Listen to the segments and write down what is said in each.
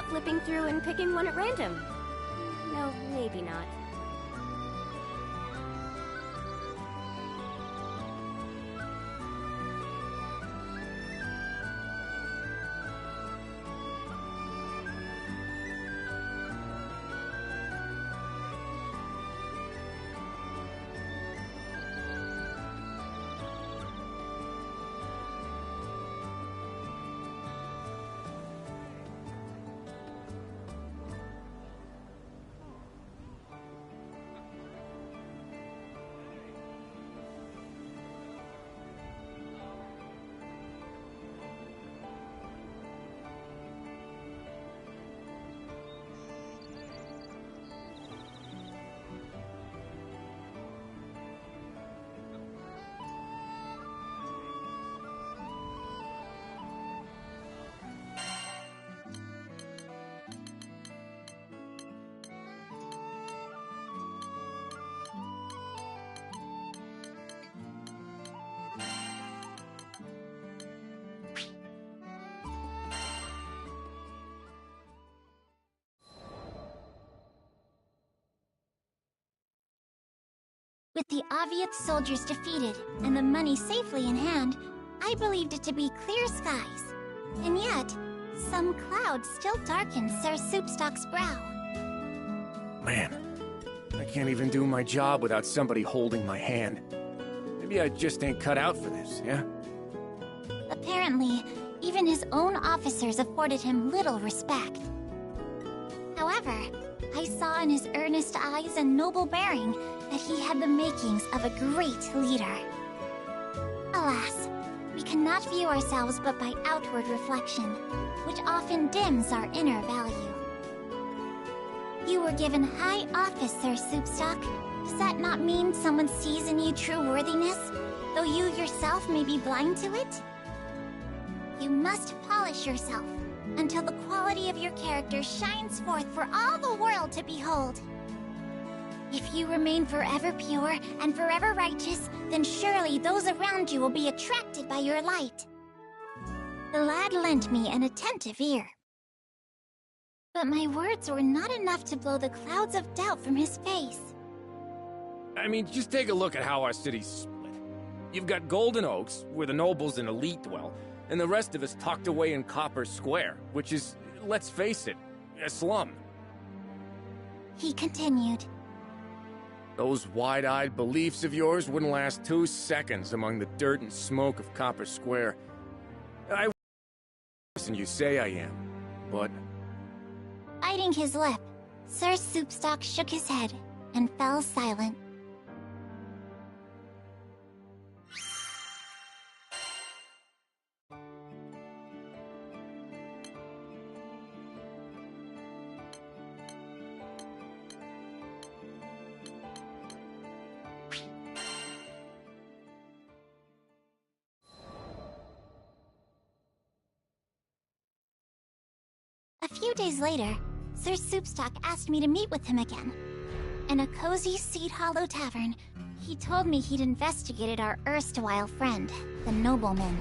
about flipping through and picking one at random. No, maybe not. With the Aviate soldiers defeated and the money safely in hand, I believed it to be clear skies. And yet, some clouds still darkened Sir Soupstock's brow. Man, I can't even do my job without somebody holding my hand. Maybe I just ain't cut out for this, yeah? Apparently, even his own officers afforded him little respect. However, I saw in his earnest eyes and noble bearing that he had the makings of a great leader. Alas, we cannot view ourselves but by outward reflection, which often dims our inner value. You were given high office, Sir Soupstock. Does that not mean someone sees in you true worthiness, though you yourself may be blind to it? You must polish yourself until the quality of your character shines forth for all the world to behold. If you remain forever pure and forever righteous, then surely those around you will be attracted by your light. The lad lent me an attentive ear. But my words were not enough to blow the clouds of doubt from his face. I mean, just take a look at how our city's split. You've got Golden Oaks, where the nobles and elite dwell, and the rest of us tucked away in Copper Square, which is, let's face it, a slum. He continued. Those wide-eyed beliefs of yours wouldn't last 2 seconds among the dirt and smoke of Copper Square. I and you say I am, but... Biting his lip, Sir Soupstock shook his head and fell silent. A few days later, Sir Soupstock asked me to meet with him again. In a cozy Seed Hollow tavern, he told me he'd investigated our erstwhile friend, the nobleman.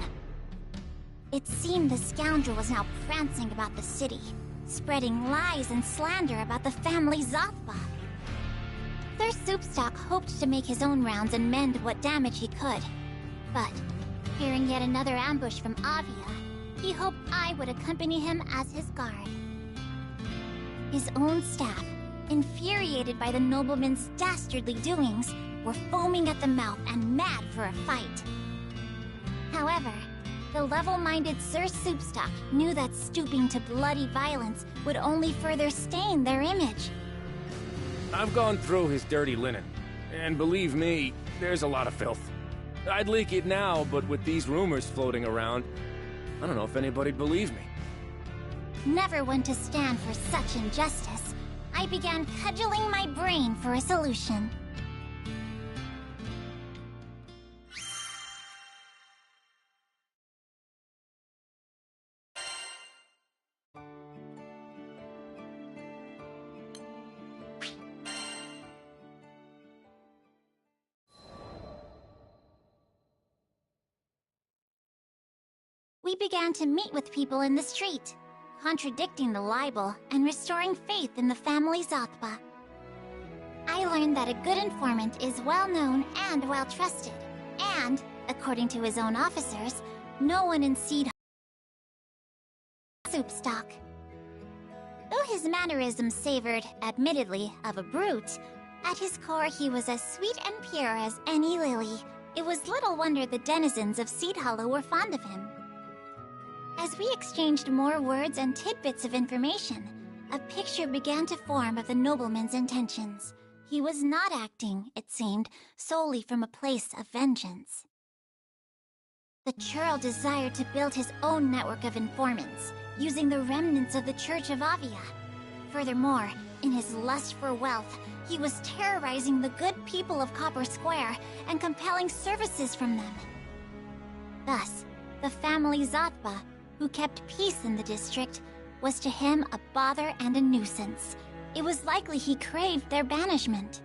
It seemed the scoundrel was now prancing about the city, spreading lies and slander about the family Zothba. Sir Soupstock hoped to make his own rounds and mend what damage he could. But, fearing yet another ambush from Avia, he hoped I would accompany him as his guard. His own staff, infuriated by the nobleman's dastardly doings, were foaming at the mouth and mad for a fight. However, the level-minded Sir Soupstock knew that stooping to bloody violence would only further stain their image. I've gone through his dirty linen, and believe me, there's a lot of filth. I'd leak it now, but with these rumors floating around, I don't know if anybody'd believe me. Never one to stand for such injustice, I began cudgeling my brain for a solution. We began to meet with people in the street, contradicting the libel and restoring faith in the family Zathba. I learned that a good informant is well-known and well-trusted, and, according to his own officers, no one in Seed Soupstock. Though his mannerisms savored, admittedly, of a brute, at his core he was as sweet and pure as any lily. It was little wonder the denizens of Seed Hollow were fond of him. As we exchanged more words and tidbits of information, a picture began to form of the nobleman's intentions. He was not acting, it seemed, solely from a place of vengeance. The churl desired to build his own network of informants, using the remnants of the Church of Avia. Furthermore, in his lust for wealth, he was terrorizing the good people of Copper Square and compelling services from them. Thus, the family Zathba, who kept peace in the district, was to him a bother and a nuisance. It was likely he craved their banishment.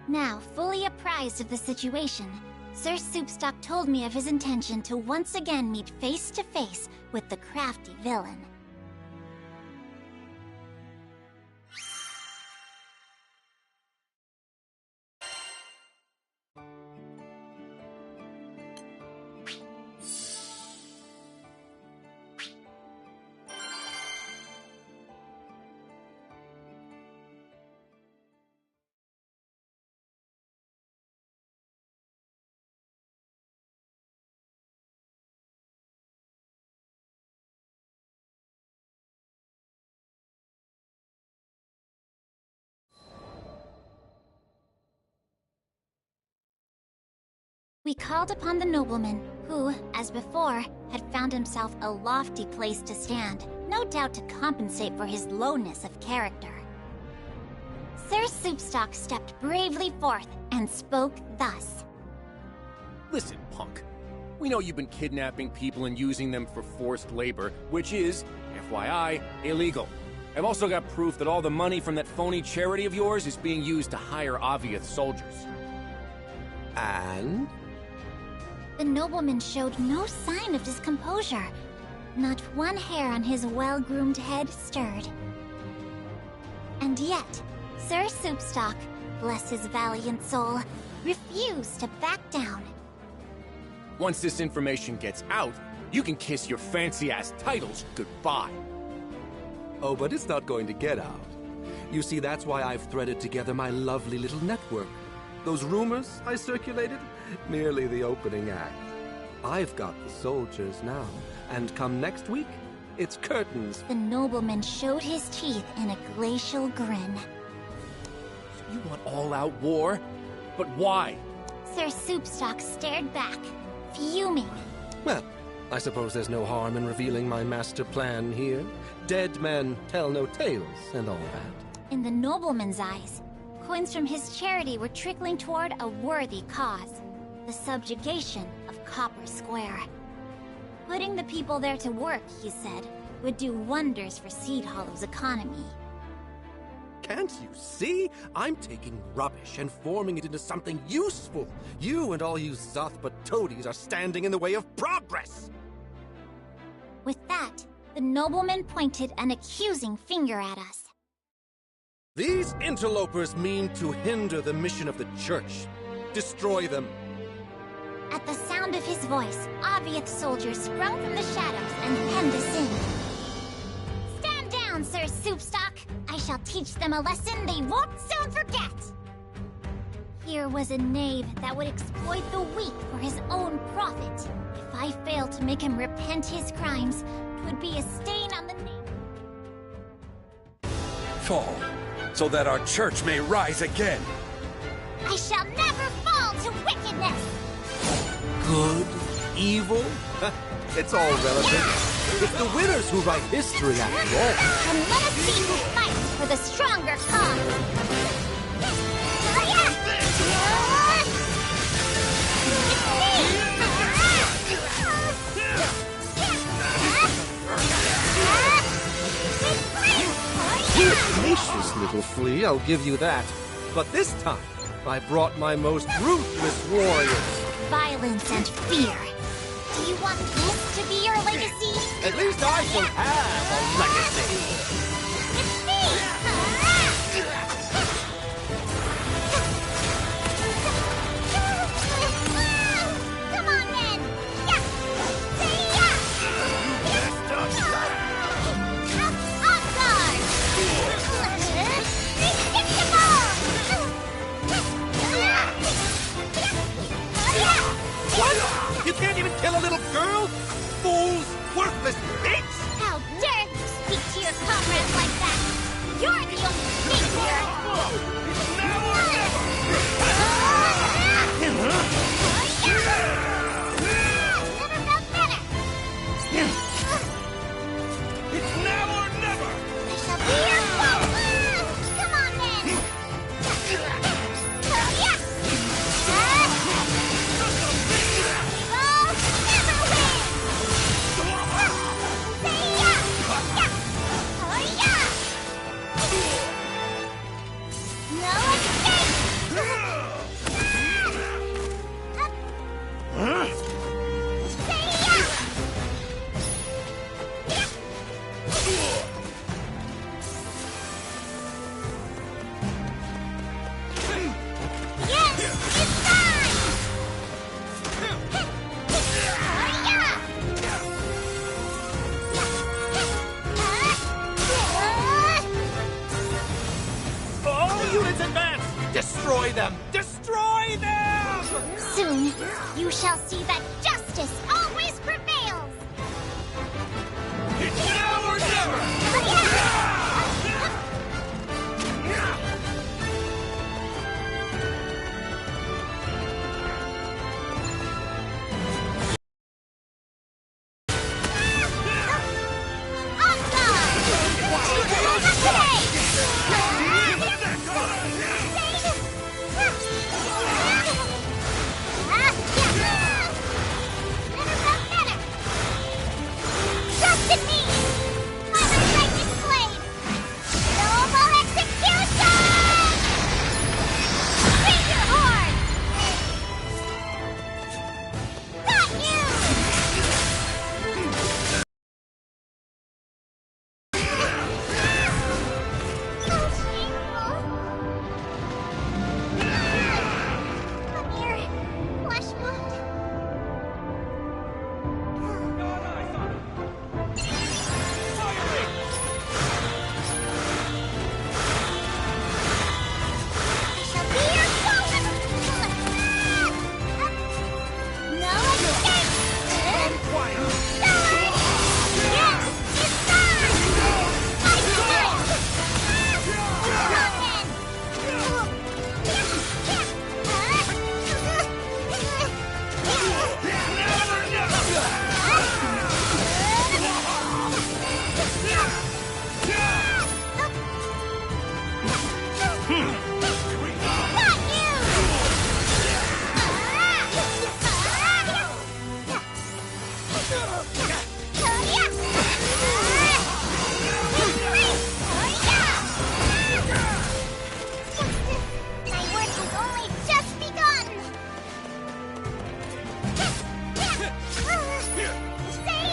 Now, fully apprised of the situation, Sir Soupstock told me of his intention to once again meet face to face with the crafty villain. We called upon the nobleman, who, as before, had found himself a lofty place to stand, no doubt to compensate for his lowness of character. Sir Soupstock stepped bravely forth and spoke thus. Listen, punk. We know you've been kidnapping people and using them for forced labor, which is, FYI, illegal. I've also got proof that all the money from that phony charity of yours is being used to hire Aviath soldiers. And? The nobleman showed no sign of discomposure. Not one hair on his well-groomed head stirred. And yet, Sir Soupstock, bless his valiant soul, refused to back down. Once this information gets out, you can kiss your fancy-ass titles goodbye. Oh, but it's not going to get out. You see, that's why I've threaded together my lovely little network. Those rumors I circulated? Merely the opening act. I've got the soldiers now, and come next week, it's curtains. The nobleman showed his teeth in a glacial grin. You want all-out war? But why? Sir Soupstock stared back, fuming. Well, I suppose there's no harm in revealing my master plan here. Dead men tell no tales, and all that. In the nobleman's eyes, coins from his charity were trickling toward a worthy cause. The subjugation of Copper Square. Putting the people there to work, he said, would do wonders for Seed Hollow's economy. Can't you see? I'm taking rubbish and forming it into something useful. You and all you Zathba toadies are standing in the way of progress! With that, the nobleman pointed an accusing finger at us. These interlopers mean to hinder the mission of the church. Destroy them. At the sound of his voice, Aviath soldiers sprung from the shadows and hemmed us in. Stand down, Sir Soupstock! I shall teach them a lesson they won't soon forget! Here was a knave that would exploit the weak for his own profit. If I failed to make him repent his crimes, 'twould be a stain on the name. Fall, so that our church may rise again. I shall never fall to wickedness! Good? Evil? It's all relative. It's the winners who write history, after all. And let us see who fights for the stronger cause! Tenacious little flea, I'll give you that. But this time, I brought my most ruthless warriors. Violence and fear. Do you want this to be your legacy? At least I shall have a legacy. It's me! Come on then! Yeah! Say yeah! Off guard! What? You can't even kill a little girl? Fools! Worthless pigs! How dare you speak to your comrades like that? You're the only thing here! Now or never! Never felt better! It's now or never! I shall be your foe! Come on then! Yeah! Evil never wins! Say yeah! Yeah! No escape! Say yeah! Yes! It's time! All units advance! Destroy them! Destroy them! Soon, you shall see that justice always prevails! It's now or never! Trust in me! I will break this blade! Noble execution! Raise your horn! Got you! So shameful. Come here, flesh wound. I shall be your foe! No escape! Yes, it's time! I smile! Got My work has only just begun! Say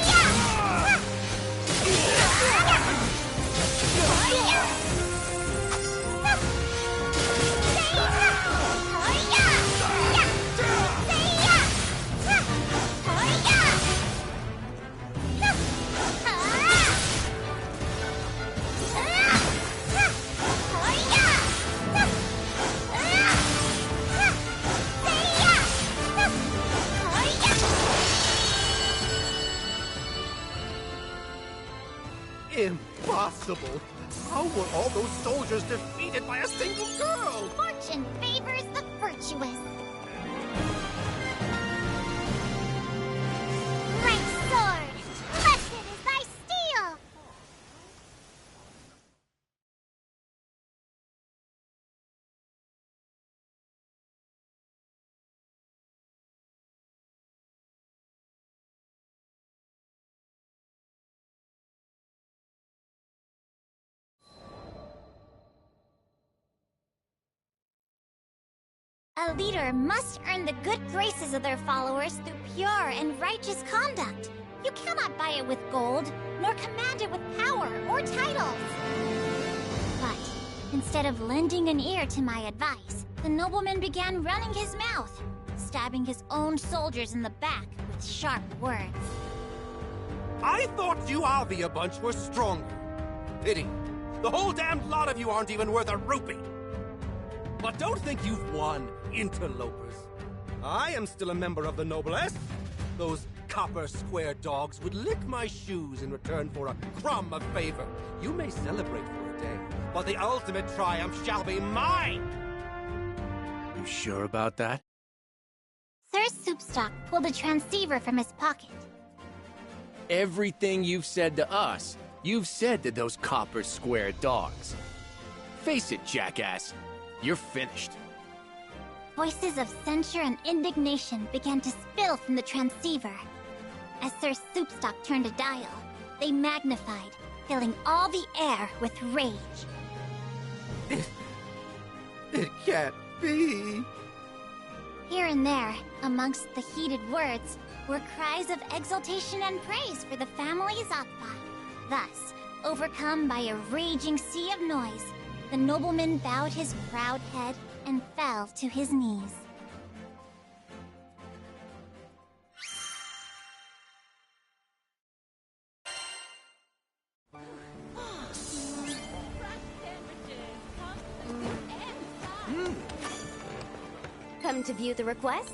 Impossible! How were all those soldiers defeated by a single girl? Fortune favors the virtuous. A leader must earn the good graces of their followers through pure and righteous conduct. You cannot buy it with gold, nor command it with power or titles. But instead of lending an ear to my advice, the nobleman began running his mouth, stabbing his own soldiers in the back with sharp words. I thought you Avia bunch were stronger. Pity. The whole damned lot of you aren't even worth a rupee. But don't think you've won, interlopers. I am still a member of the noblesse. Those copper square dogs would lick my shoes in return for a crumb of favor. You may celebrate for a day, but the ultimate triumph shall be mine! You sure about that? Sir Soupstock pulled a transceiver from his pocket. Everything you've said to us, you've said to those copper square dogs. Face it, jackass. You're finished. Voices of censure and indignation began to spill from the transceiver. As Sir Soupstock turned a dial, they magnified, filling all the air with rage. It can't be. Here and there, amongst the heated words, were cries of exultation and praise for the family Zatba. Thus, overcome by a raging sea of noise, the nobleman bowed his proud head and fell to his knees. Come to view the requests?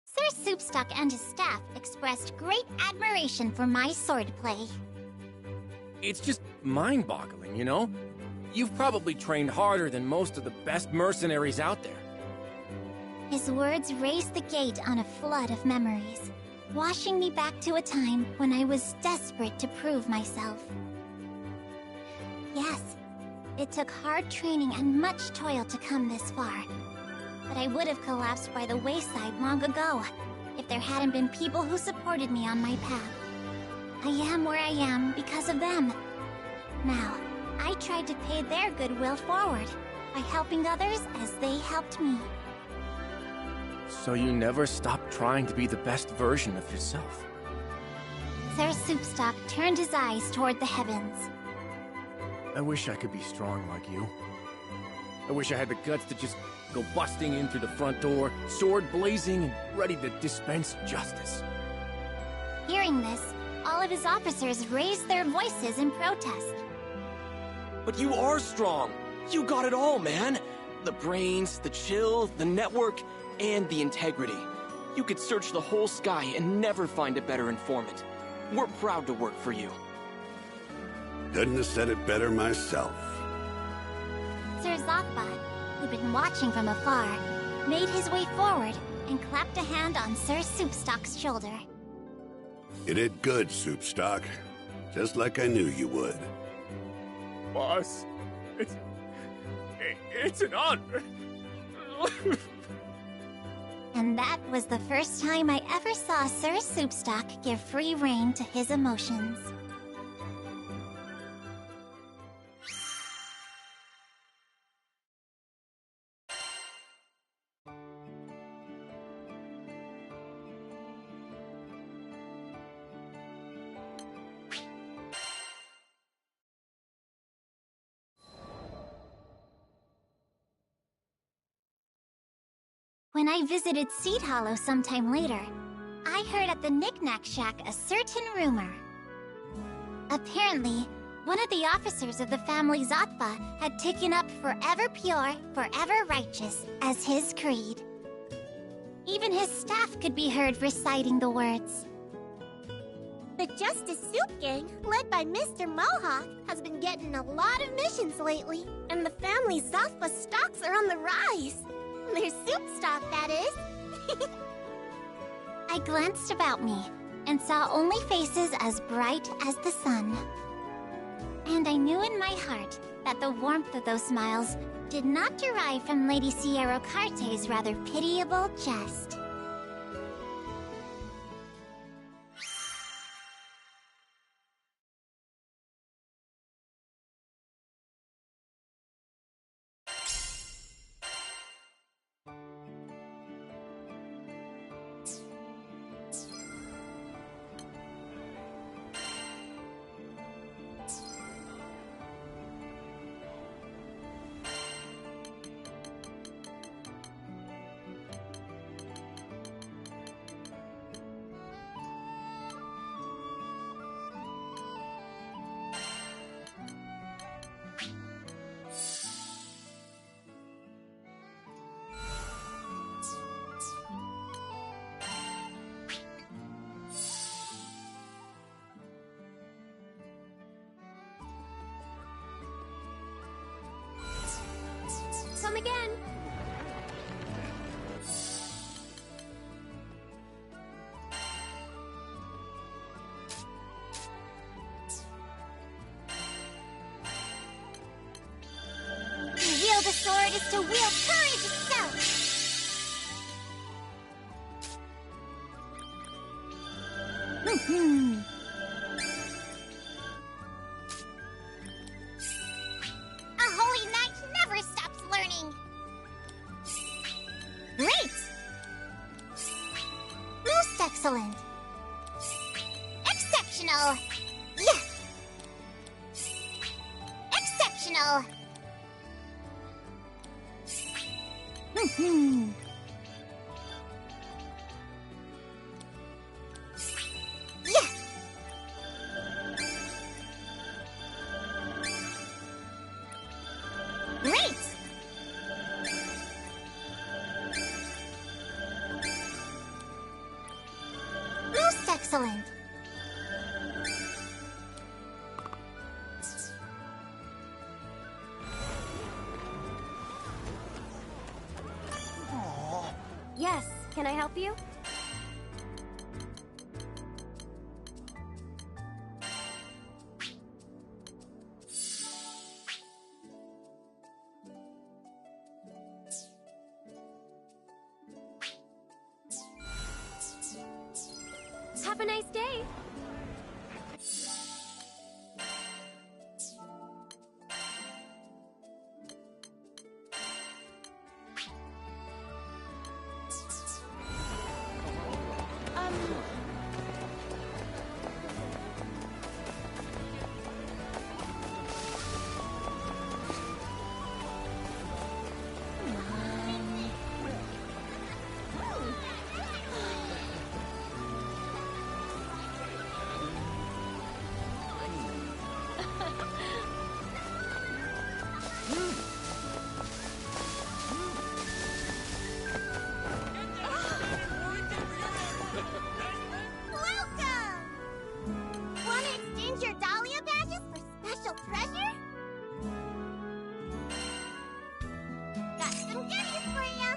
Sir Soupstock and his staff expressed great admiration for my swordplay. It's just mind-boggling, you know? You've probably trained harder than most of the best mercenaries out there. His words raised the gate on a flood of memories, washing me back to a time when I was desperate to prove myself. Yes, it took hard training and much toil to come this far, but I would have collapsed by the wayside long ago if there hadn't been people who supported me on my path. I am where I am because of them. Now, I tried to pay their goodwill forward by helping others as they helped me. So you never stopped trying to be the best version of yourself. Sir Soupstock turned his eyes toward the heavens. I wish I could be strong like you. I wish I had the guts to just go busting in through the front door, sword blazing and ready to dispense justice. Hearing this, all of his officers raised their voices in protest. But you are strong. You got it all, man. The brains, the chill, the network, and the integrity. You could search the whole sky and never find a better informant. We're proud to work for you. Couldn't have said it better myself. Sir Zakba, who'd been watching from afar, made his way forward and clapped a hand on Sir Soupstock's shoulder. You did good, Soupstock. Just like I knew you would. Boss, it's an honor. And that was the first time I ever saw Sir Soupstock give free rein to his emotions. When I visited Seed Hollow sometime later, I heard at the Knick-Knack Shack a certain rumor. Apparently, one of the officers of the family Zatba had taken up forever pure, forever righteous as his creed. Even his staff could be heard reciting the words. The Justice Soup Gang, led by Mr. Mohawk, has been getting a lot of missions lately, and the family Zatba stocks are on the rise. Their soup stock, that is. I glanced about me and saw only faces as bright as the sun. And I knew in my heart that the warmth of those smiles did not derive from Lady Sierra Carte's rather pitiable jest. Come again. To wield a sword is to wield courage itself! A holy knight never stops learning! Great! Most excellent! Exceptional! Yes! Exceptional! Yes! Great! Most excellent! Yes, can I help you? Have a nice day. Welcome! Want to exchange your Dahlia badges for special treasure? Got some goodies for ya!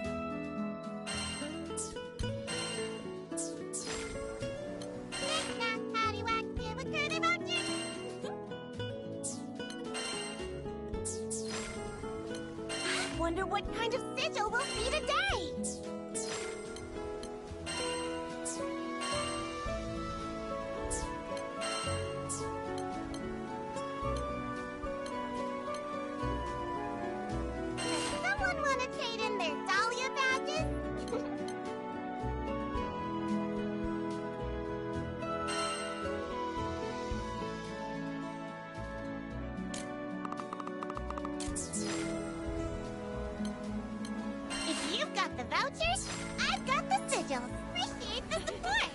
Knick-knack, paddywhack, give a goodie voucher! Wonder what kind of sigil we'll see today! Does someone want to trade in their Dahlia badges? If you've got the vouchers, I've got the sigils. Appreciate the support!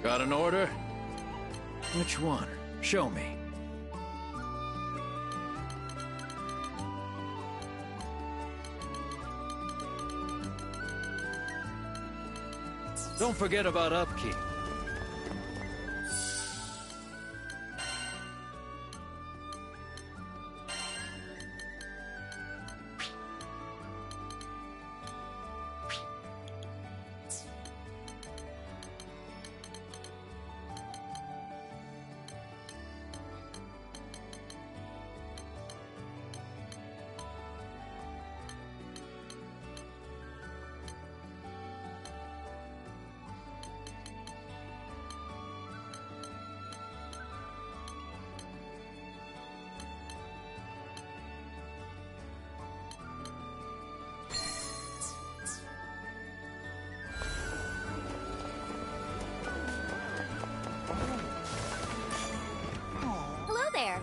Got an order? Which one? Show me. Don't forget about upkeep. Hello there.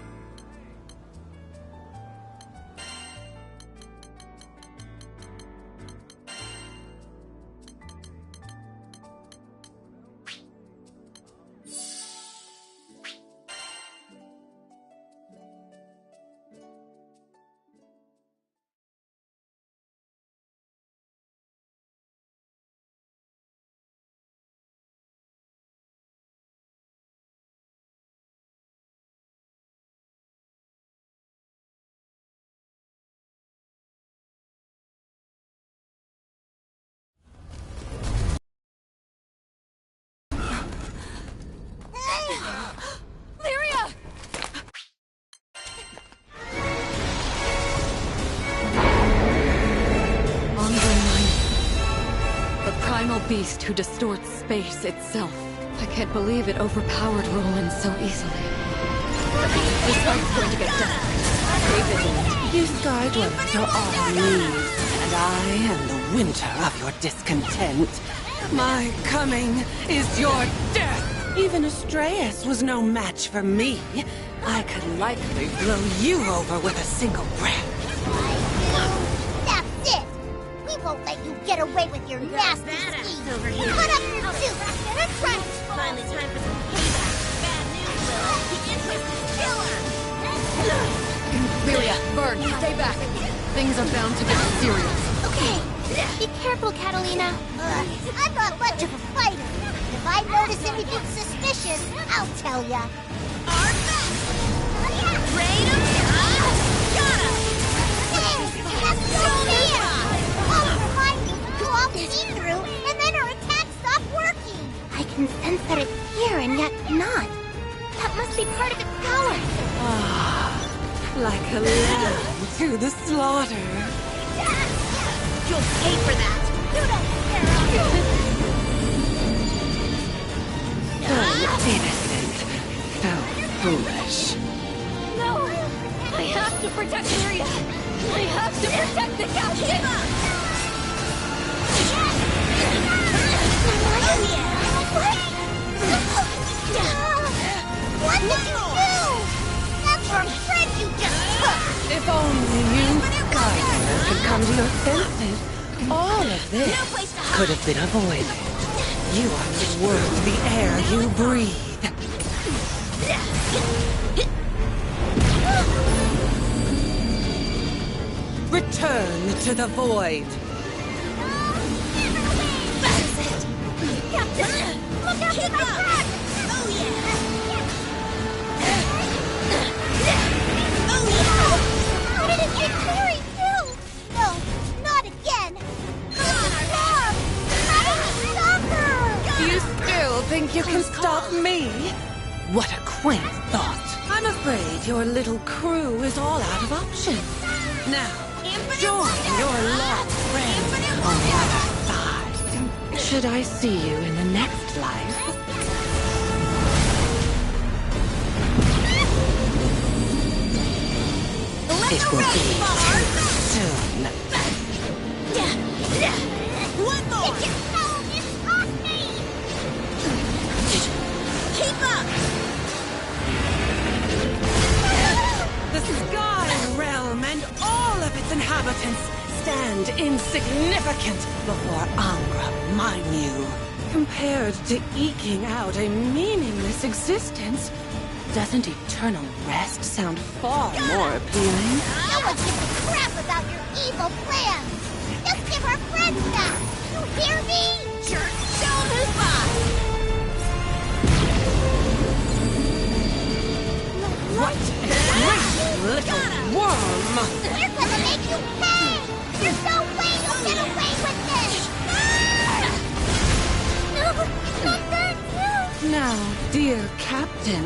Lyria! The primal beast who distorts space itself. I can't believe it overpowered Roland so easily. This fight's going to get desperate. Stay vigilant. You sky dwellers are all leaves, and I am the winter of your discontent. My coming is your death! Even Astraeus was no match for me. I could likely blow you over with a single breath. That's it! We won't let you get away with your nasty schemes! Over here. Cut up your suit! That's right! Finally time for some payback. Bad news, Will. The Interest is killer! Lyria, Vern, stay back. Things are bound to get serious. Okay. Be careful, Catalina. I'm not much of a fighter. If I notice anything suspicious, I'll tell ya. That's so weird! I'll remind you to all see through, and then our attack stop working. I can sense that it's here and yet not. That must be part of its power. Like a lamb to the slaughter. You'll pay for that. You don't care. So innocent. So foolish. No! I have to protect Lyria! I have to protect the captain! What did you do? That's our friend you just took! If only you, Skyward, could come to your senses, all of this could have been avoided. You are worth the air you breathe. Return to the void. That's it! Captain! Look out for my back! Oh yeah! How did it get carried too? No, not again! Stop! Stop her! You still think you can stop me? What a quaint thought. I'm afraid your little crew is all out of options. Now, join your lost friends on the other side. Should I see you in the next life? It will be soon. One more! It's off me! Keep up! The Sky Realm and all of its inhabitants stand insignificant before Angra, mind you. Compared to eking out a meaningless existence, doesn't eternal rest sound far more appealing? No one gives a crap about your evil plans! Just give our friends back! You hear me? Jerk! Show 'em who's worm! We're gonna make you pay! There's no way you'll get away with this! No, not that too! Now, dear Captain,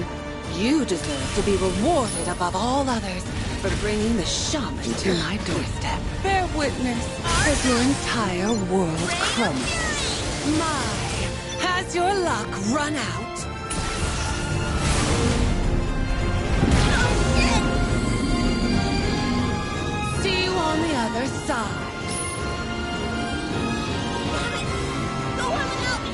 you deserve to be rewarded above all others for bringing the shaman to my doorstep. Bear witness as your entire world crumbles. My, has your luck run out? See you on the other side. Go on without me!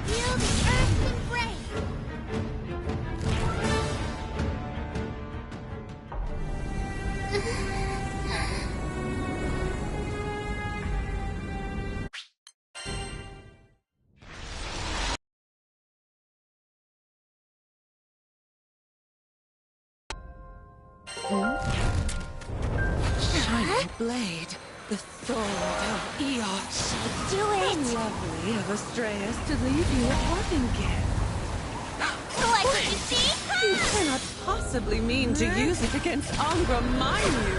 Feel the earth's embrace! Shining blade, the sword of Eos. Do it! Lovely of Astreus to leave you a parting gift. Like what you see? You cannot possibly mean to use it against Angra, mind you.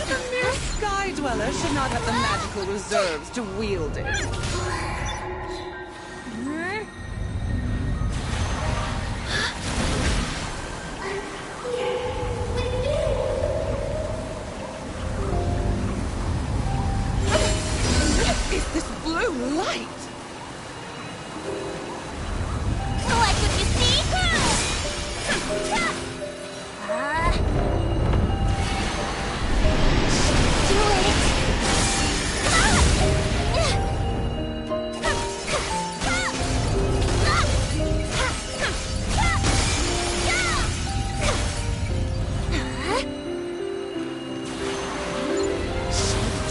A mere sky dweller should not have the magical reserves to wield it. What is this blue light? Like what you see? Do it!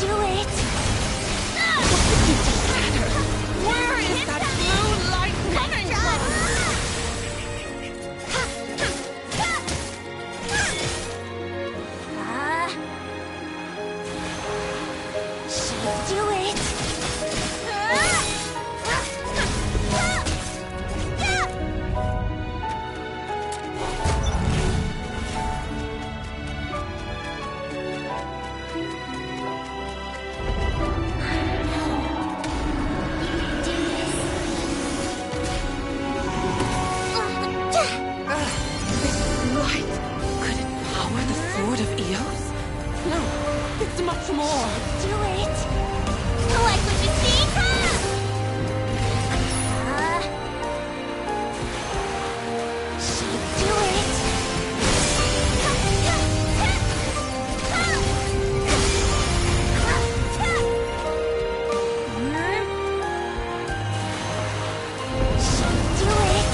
Do it! Where is that blue light coming from? Do it! This light, could it power the sword of Eos? No, it's much more. Do it! Like what you see? Do it! Do it!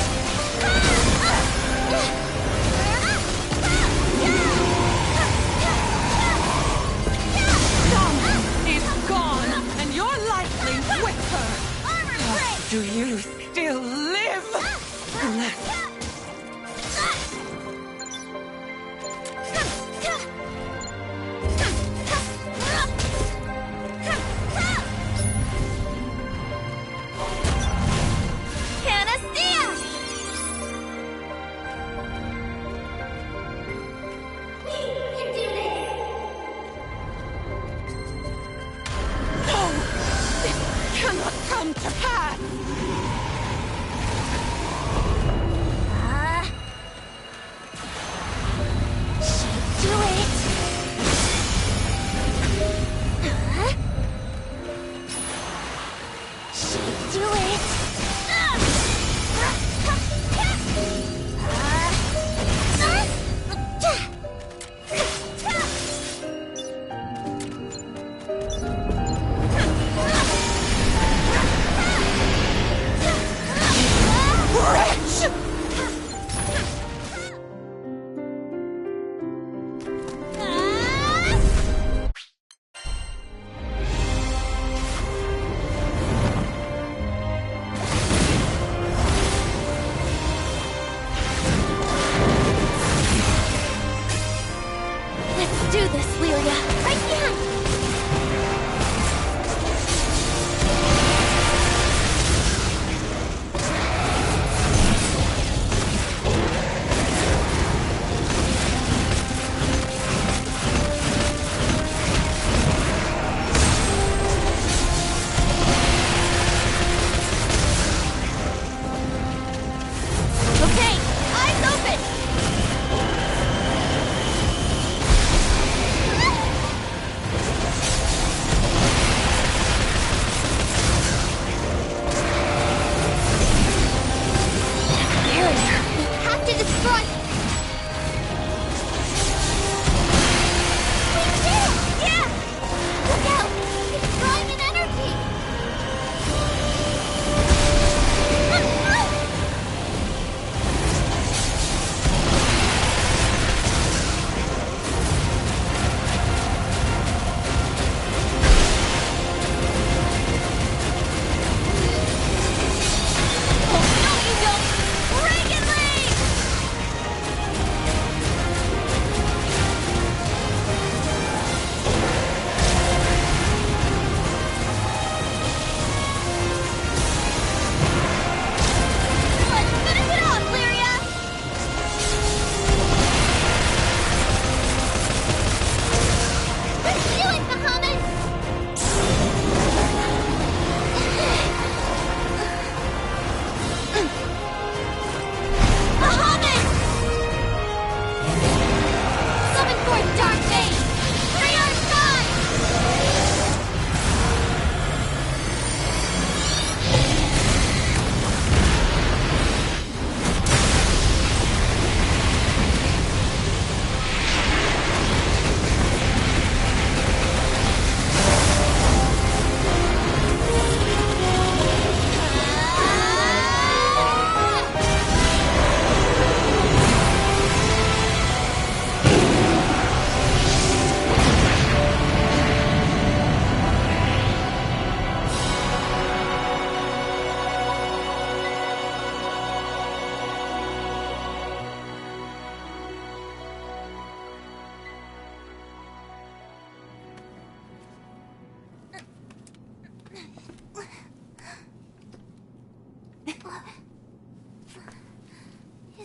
Shaman is gone.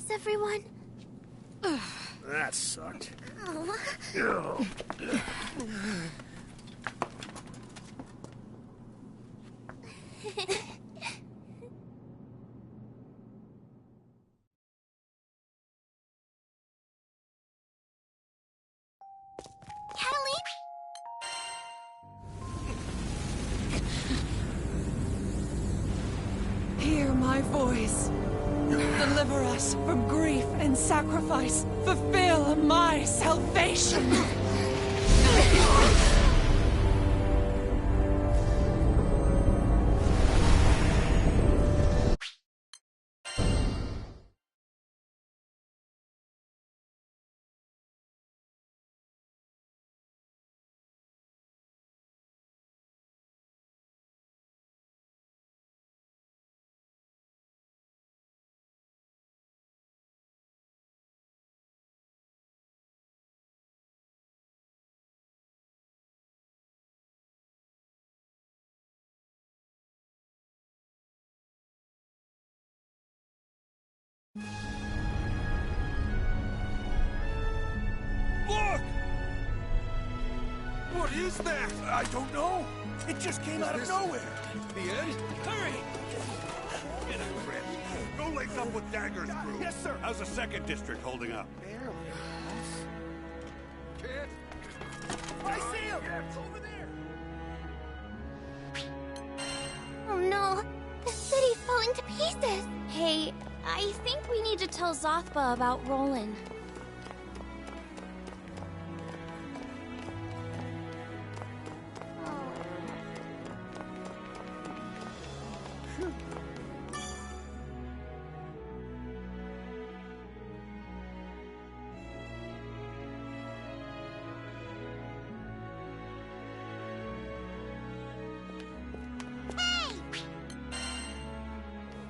Is everyone... That sucked. Oh. Catalina? Hear my voice. Deliver us from grief and sacrifice. Fulfill my salvation. Look! What is that? I don't know. It just came out of nowhere. The end? Hurry! Get a grip. Go lace up with Dagger's crew. Yes, sir. How's the 2nd District holding up? Barely. Kid? I see him! Yeah, it's over there. Oh no, the city's falling to pieces. Hey, I think we need to tell Zothba about Roland.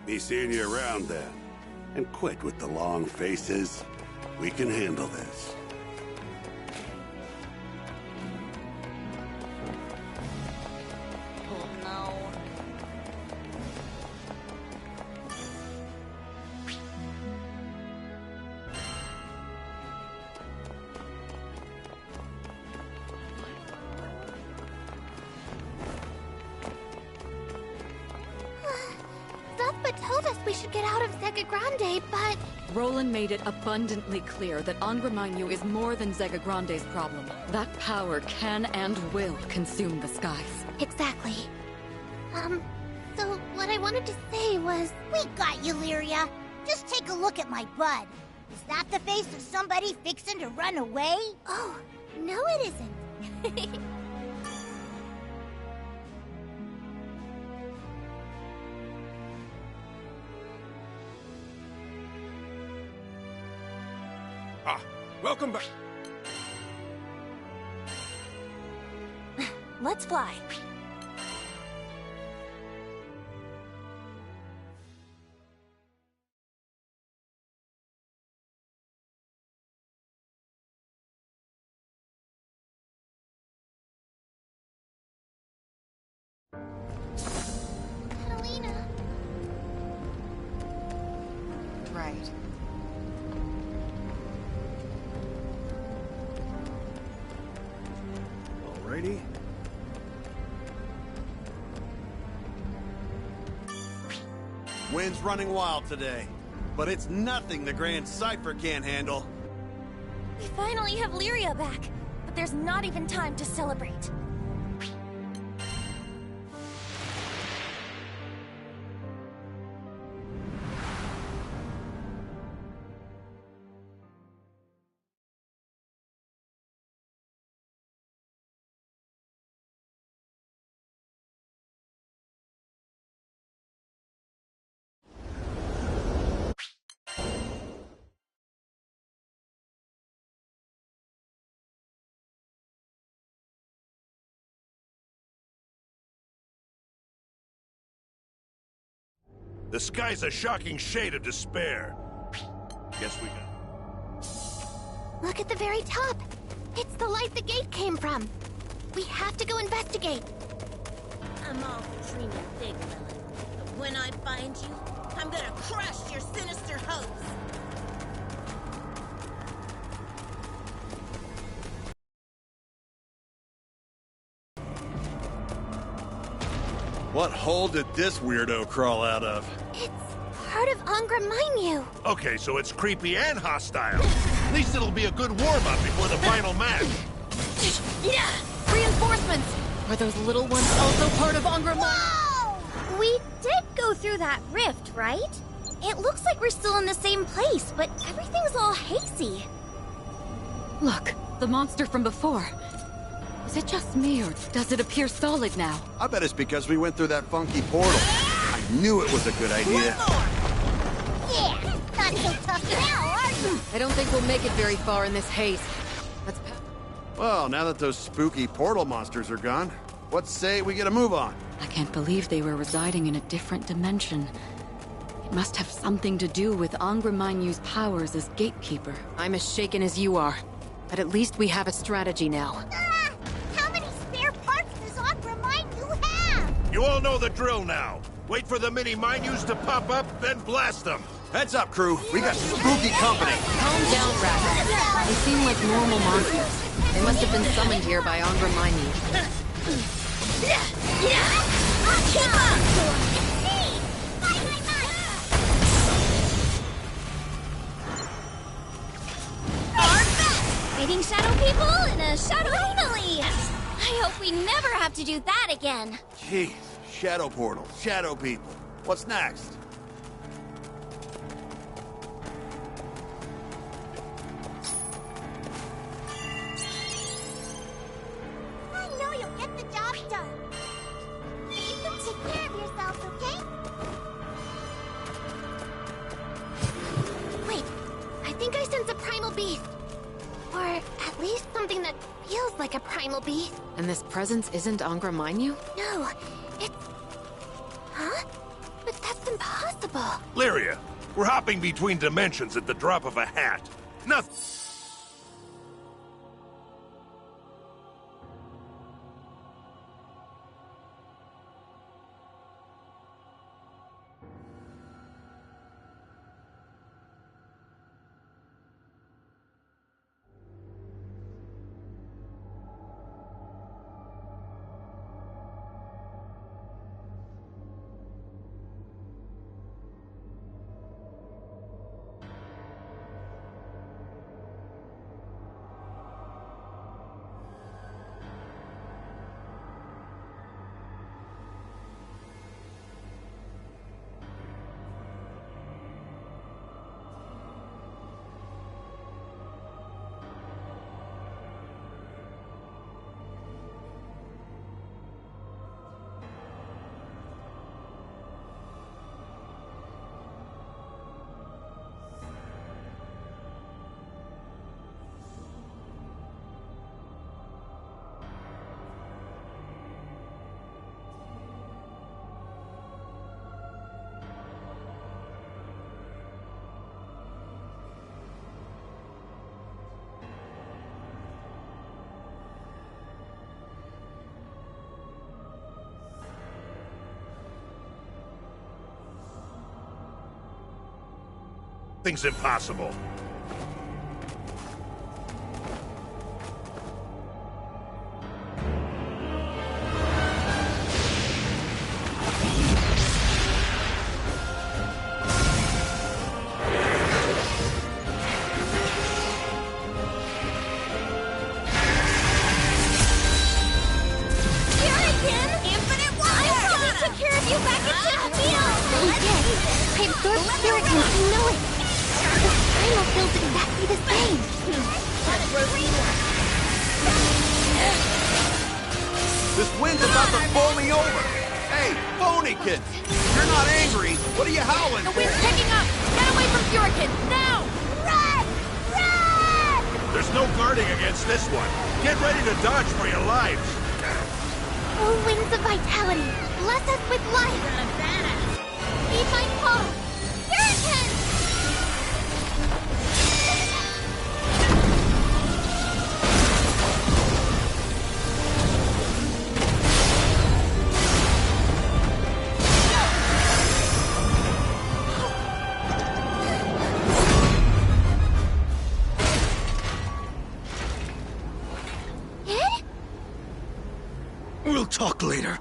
Be seeing you around then. And quit with the long faces. We can handle this. Oh no. Zothba told us we should get out of Zega Grande, but... Roland made it abundantly clear that Angra Mainyu is more than Zega Grande's problem. That power can and will consume the skies. Exactly. So what I wanted to say was... We got you, Lyria. Just take a look at my bud. Is that the face of somebody fixing to run away? Oh, no it isn't. Welcome back. Let's fly. Catalina. Right. Alrighty. Wind's running wild today, but it's nothing the Grand Cipher can't handle. We finally have Lyria back, but there's not even time to celebrate. The sky's a shocking shade of despair. Guess we got... Look at the very top. It's the light the gate came from. We have to go investigate. I'm all for dreaming big, Lilith. But when I find you, I'm gonna crush your sinister hopes. What hole did this weirdo crawl out of? It's part of Angra Mainyu. Okay, so it's creepy and hostile. At least it'll be a good warm-up before the final match. Reinforcements! Are those little ones also part of Angra Mainyu? Whoa! We did go through that rift, right? It looks like we're still in the same place, but everything's all hazy. Look, the monster from before. Is it just me, or does it appear solid now? I bet it's because we went through that funky portal. I knew it was a good idea. Yeah, not so tough now, are you? I don't think we'll make it very far in this haze. Let's Well, now that those spooky portal monsters are gone, what say we get a move on? I can't believe they were residing in a different dimension. It must have something to do with Angra Mainyu's powers as gatekeeper. I'm as shaken as you are, but at least we have a strategy now. How many spare parts does Angra Mainyu have? You all know the drill now. Wait for the mini Mainyus to pop up, then blast them. Heads up, crew. We got spooky company. Calm down, Rabbit. They seem like normal monsters. They must have been summoned here by Angra Mainyu. Keep up! Fighting shadow people in a shadow finally! I hope we never have to do that again. Jeez. Shadow portal. Shadow people. What's next? I know you'll get the job done. You can take care of yourselves, okay? Wait, I think I sense a primal beast. Or at least something that feels like a primal beast. And this presence isn't Angra Mainyu? No, it's... Huh? But that's impossible. Lyria, we're hopping between dimensions at the drop of a hat. Nothing. Things impossible. This wind's about to blow me over. Hey, phony kid, you're not angry. What are you howling The for? wind's picking up! Get away from Furikin, now! Run! Run! There's no guarding against this one. Get ready to dodge for your lives. Oh, winds of vitality, bless us with life. Be my paw. Hurricane! We'll talk later.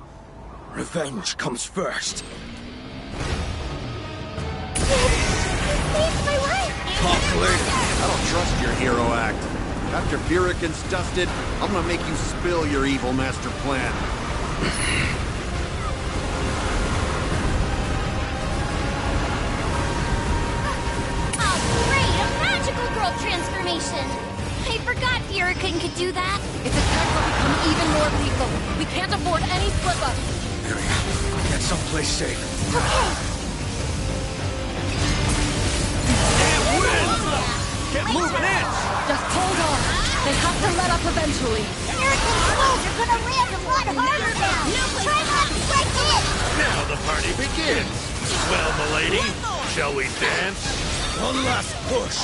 Revenge comes first. You saved my life! Talk later. I don't trust your hero act. After Burican's dusted, I'm gonna make you spill your evil master plan. Oh, great! A magical girl transformation! I forgot Burican could do that. Its attacks will become even more lethal. We can't afford any slip-ups. Miriam, get someplace safe. Okay. Get moving in! Just hold on. They have to let up eventually. Burican's blows are gonna land a lot harder now. Try not to break in. Now the party begins. Well, milady, shall we dance? One last push.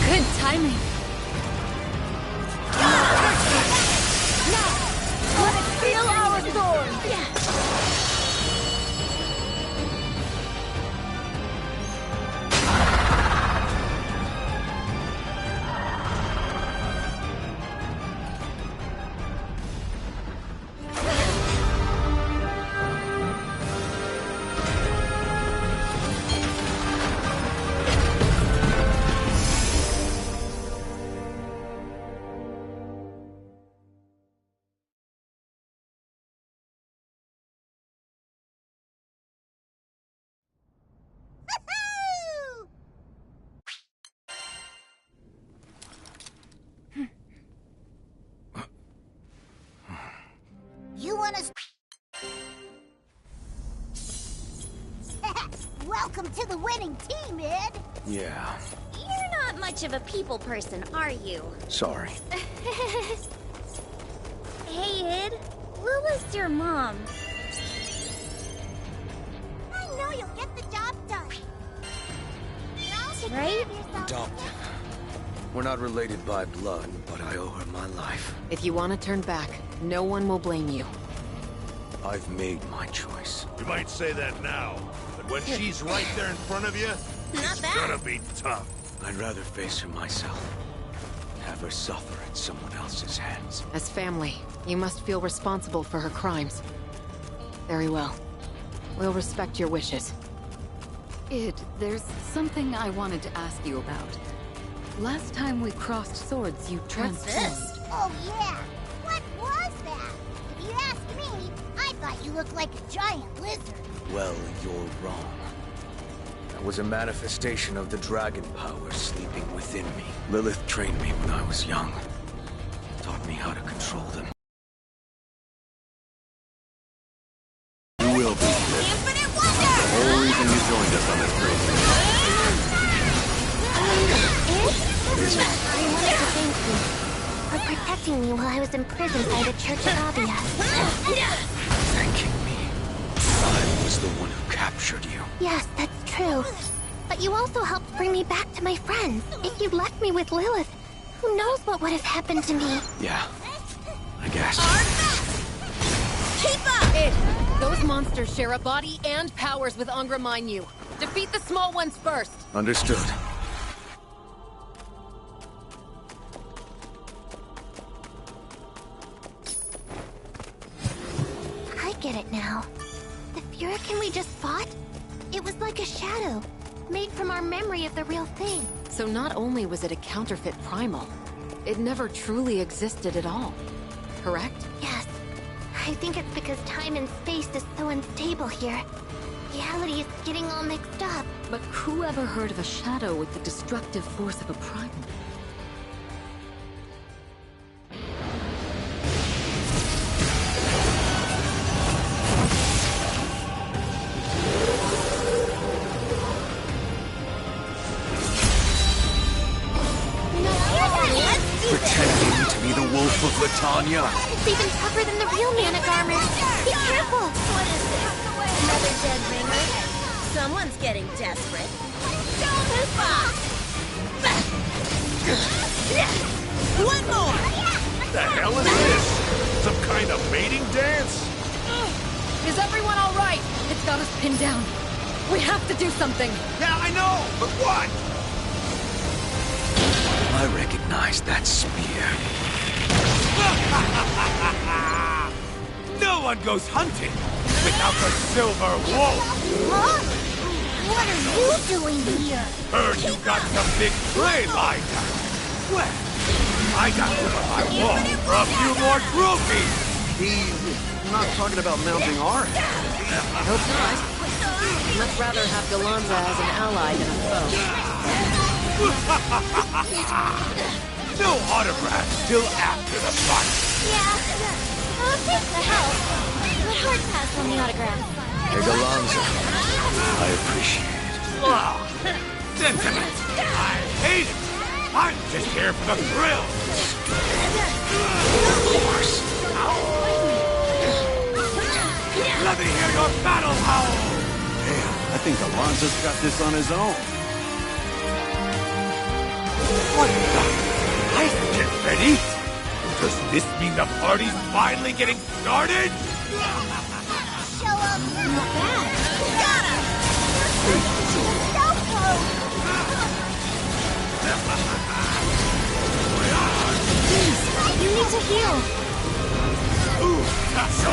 Good timing. Now, let it feel our sword! You wanna... Welcome to the winning team, Ed! Yeah, You're not much of a people person, are you? sorry. Hey, Ed. Lula's your mom. I know you'll get the job done. Right? Adopted. We're not related by blood, but I owe her my life. If you want to turn back, no one will blame you. I've made my choice. You might say that now, but when she's right there in front of you, Not it's bad. gonna be tough. I'd rather face her myself. Have her suffer at someone else's hands. As family, you must feel responsible for her crimes. Very well. We'll respect your wishes. Id, there's something I wanted to ask you about. Last time we crossed swords, you transformed. Oh, yeah. What was that? If you ask me, I thought you looked like a giant lizard. Well, you're wrong. That was a manifestation of the dragon power sleeping within me. Lilith trained me when I was young. Taught me how to control them. You will be here. Infinite wonder! The whole reason you joined us on this crazy. I wanted to thank you for protecting me while I was imprisoned by the Church of Abia. Thanking me. I was the one who captured you. Yes, that's true. But you also helped bring me back to my friends. If you'd left me with Lilith, who knows what would have happened to me? Yeah, I guess. Keep up! Id, those monsters share a body and powers with Angra Mainyu. Defeat the small ones first. Understood. I get it now. The Furican we just fought? It was like a shadow, made from our memory of the real thing. So not only was it a counterfeit primal, it never truly existed at all. Correct? Yes. I think it's because time and space is so unstable here. Reality is getting all mixed up. But who ever heard of a shadow with the destructive force of a primal? Pretending to be the Wolf of Latanya. It's even tougher than the real Manic armor. Be careful! What is this? Another dead ringer? Someone's getting desperate. Show this box! One more! The hell is this? Some kind of mating dance? Is everyone all right? It's got us pinned down. We have to do something. Yeah, I know, but what? I recognize that spear. No one goes hunting without the silver wolf. Huh? What are you doing here? Heard you got some big play lined up. Well, I got over my wall for a few more trophies. He's not talking about mounting our head. I hope not. I'd much rather have Galanza as an ally than a foe. No autographs till after the fight. Yeah. Thanks for help. But hard pass on the autograph. Hey, Galanza. I appreciate it. Ugh, sentiment. I hate it. I'm just here for the thrill. Of course. Let me hear your battle howl. Damn, I think Alonzo's got this on his own. What the? Let's get ready. Does this mean the party's finally getting started? Show up. Not bad. Got him. So close. Please, you need to heal. Ooh, so.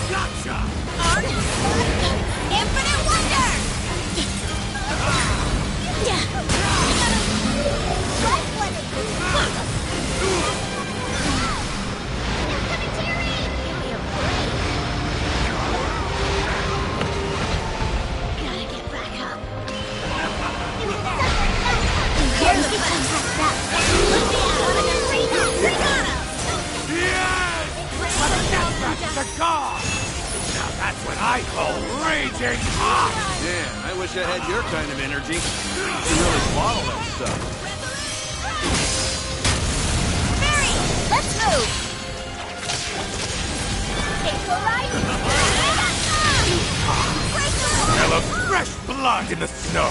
Gotcha. Infinite wonder. The god! Now that's what I call raging hot! Yeah, I wish I had your kind of energy. You can really bottle that stuff. Mary, let's move! April right? Smell of fresh blood in the snow!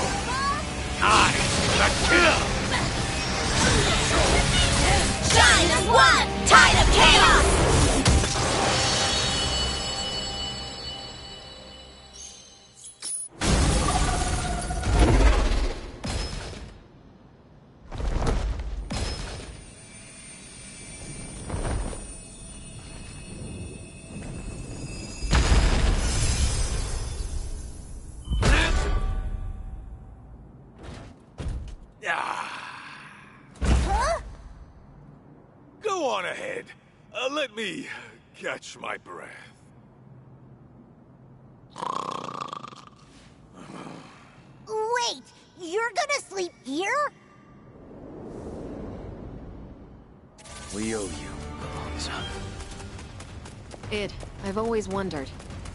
Time to kill! Shine as one! Tide of chaos! Go on ahead. Let me catch my breath. Wait, you're gonna sleep here? We owe you, Galanza. I've always wondered.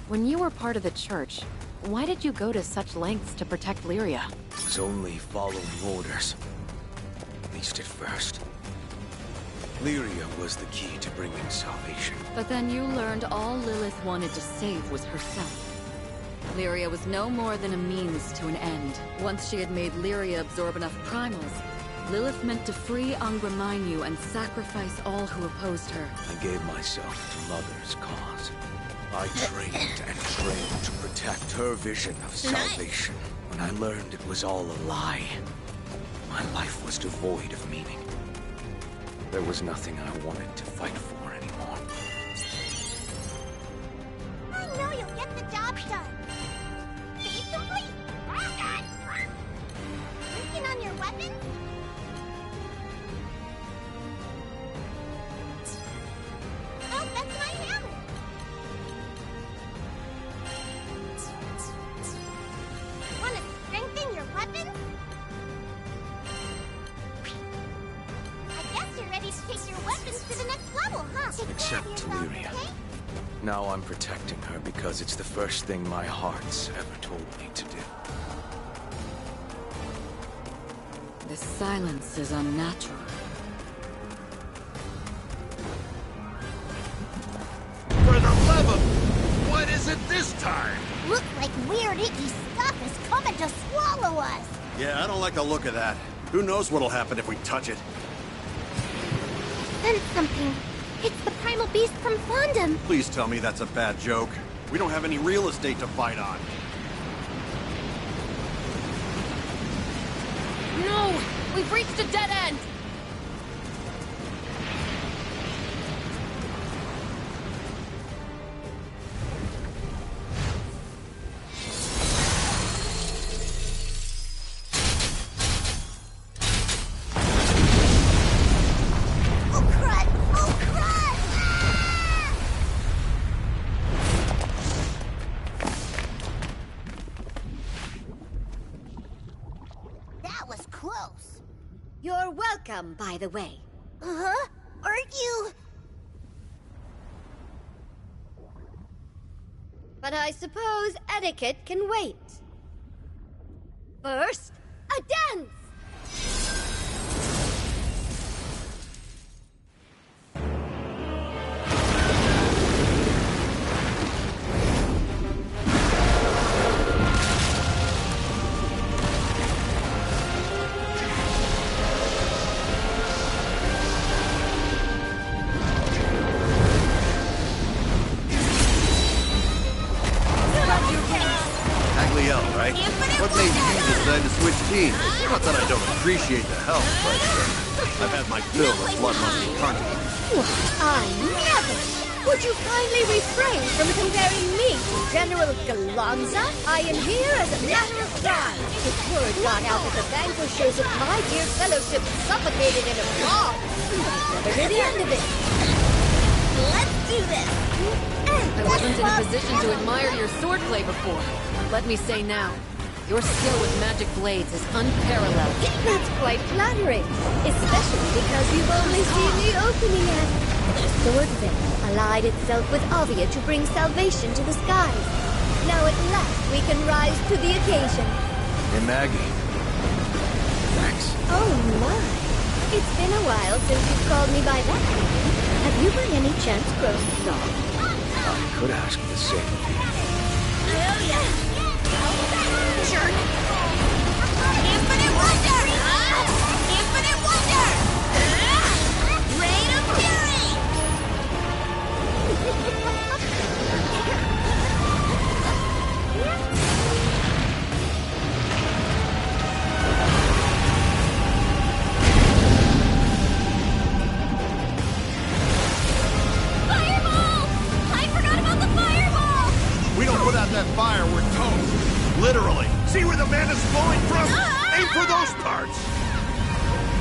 When you were part of the church, why did you go to such lengths to protect Lyria? I was only following orders. At least at first. Lyria was the key to bringing salvation. But then you learned all Lilith wanted to save was herself. Lyria was no more than a means to an end. Once she had made Lyria absorb enough primals, Lilith meant to free Angra and sacrifice all who opposed her. I gave myself to Mother's cause. I trained and trained to protect her vision of salvation. When I learned it was all a lie, my life was devoid of meaning. There was nothing I wanted to fight for anymore. I know you'll get the job done. Save complete. Working on your weapons? Oh, that's my hammer. Want to strengthen your weapons? I guess you're ready to take your weapons to the next level, huh? Except to Lyria. Now I'm protecting her because it's the first thing my heart's ever told me to do. This silence is unnatural. For the love of... What is it this time? Looks like weird icky stuff is coming to swallow us. Yeah, I don't like the look of that. Who knows what'll happen if we touch it? sense something. It's the primal beast from Fondom. Please tell me that's a bad joke. We don't have any real estate to fight on. No! We've reached a dead end! You're welcome, by the way. Uh-huh. Aren't you? But I suppose etiquette can wait. First, a dance! Right? What made you decide to switch teams? Not that I don't appreciate the help, but I've had my fill of bloodlust carnage. I never! Would you kindly refrain from comparing me to General Galanza? I am here as a matter of pride. The word got out that the vanquishers of my dear fellowship suffocated in a fog. Never hear the end of it. Let's do this! I wasn't in a position to admire your swordplay before. Let me say now, your skill with magic blades is unparalleled. That's quite flattering, especially because you've only seen the opening act. The sword veil allied itself with Avia to bring salvation to the skies. Now at last we can rise to the occasion. Hey, Maggie. Thanks. Oh my. It's been a while since you've called me by that name. Have you by any chance grown long? I could ask the same of you. Oh yeah! Jerk! Infinite Wonder! Infinite Wonder! Rain of Fury! Fireball! I forgot about the fireball! We don't put out that fire, we're toast. Literally. See where the mana's flowing from? Aim for those parts!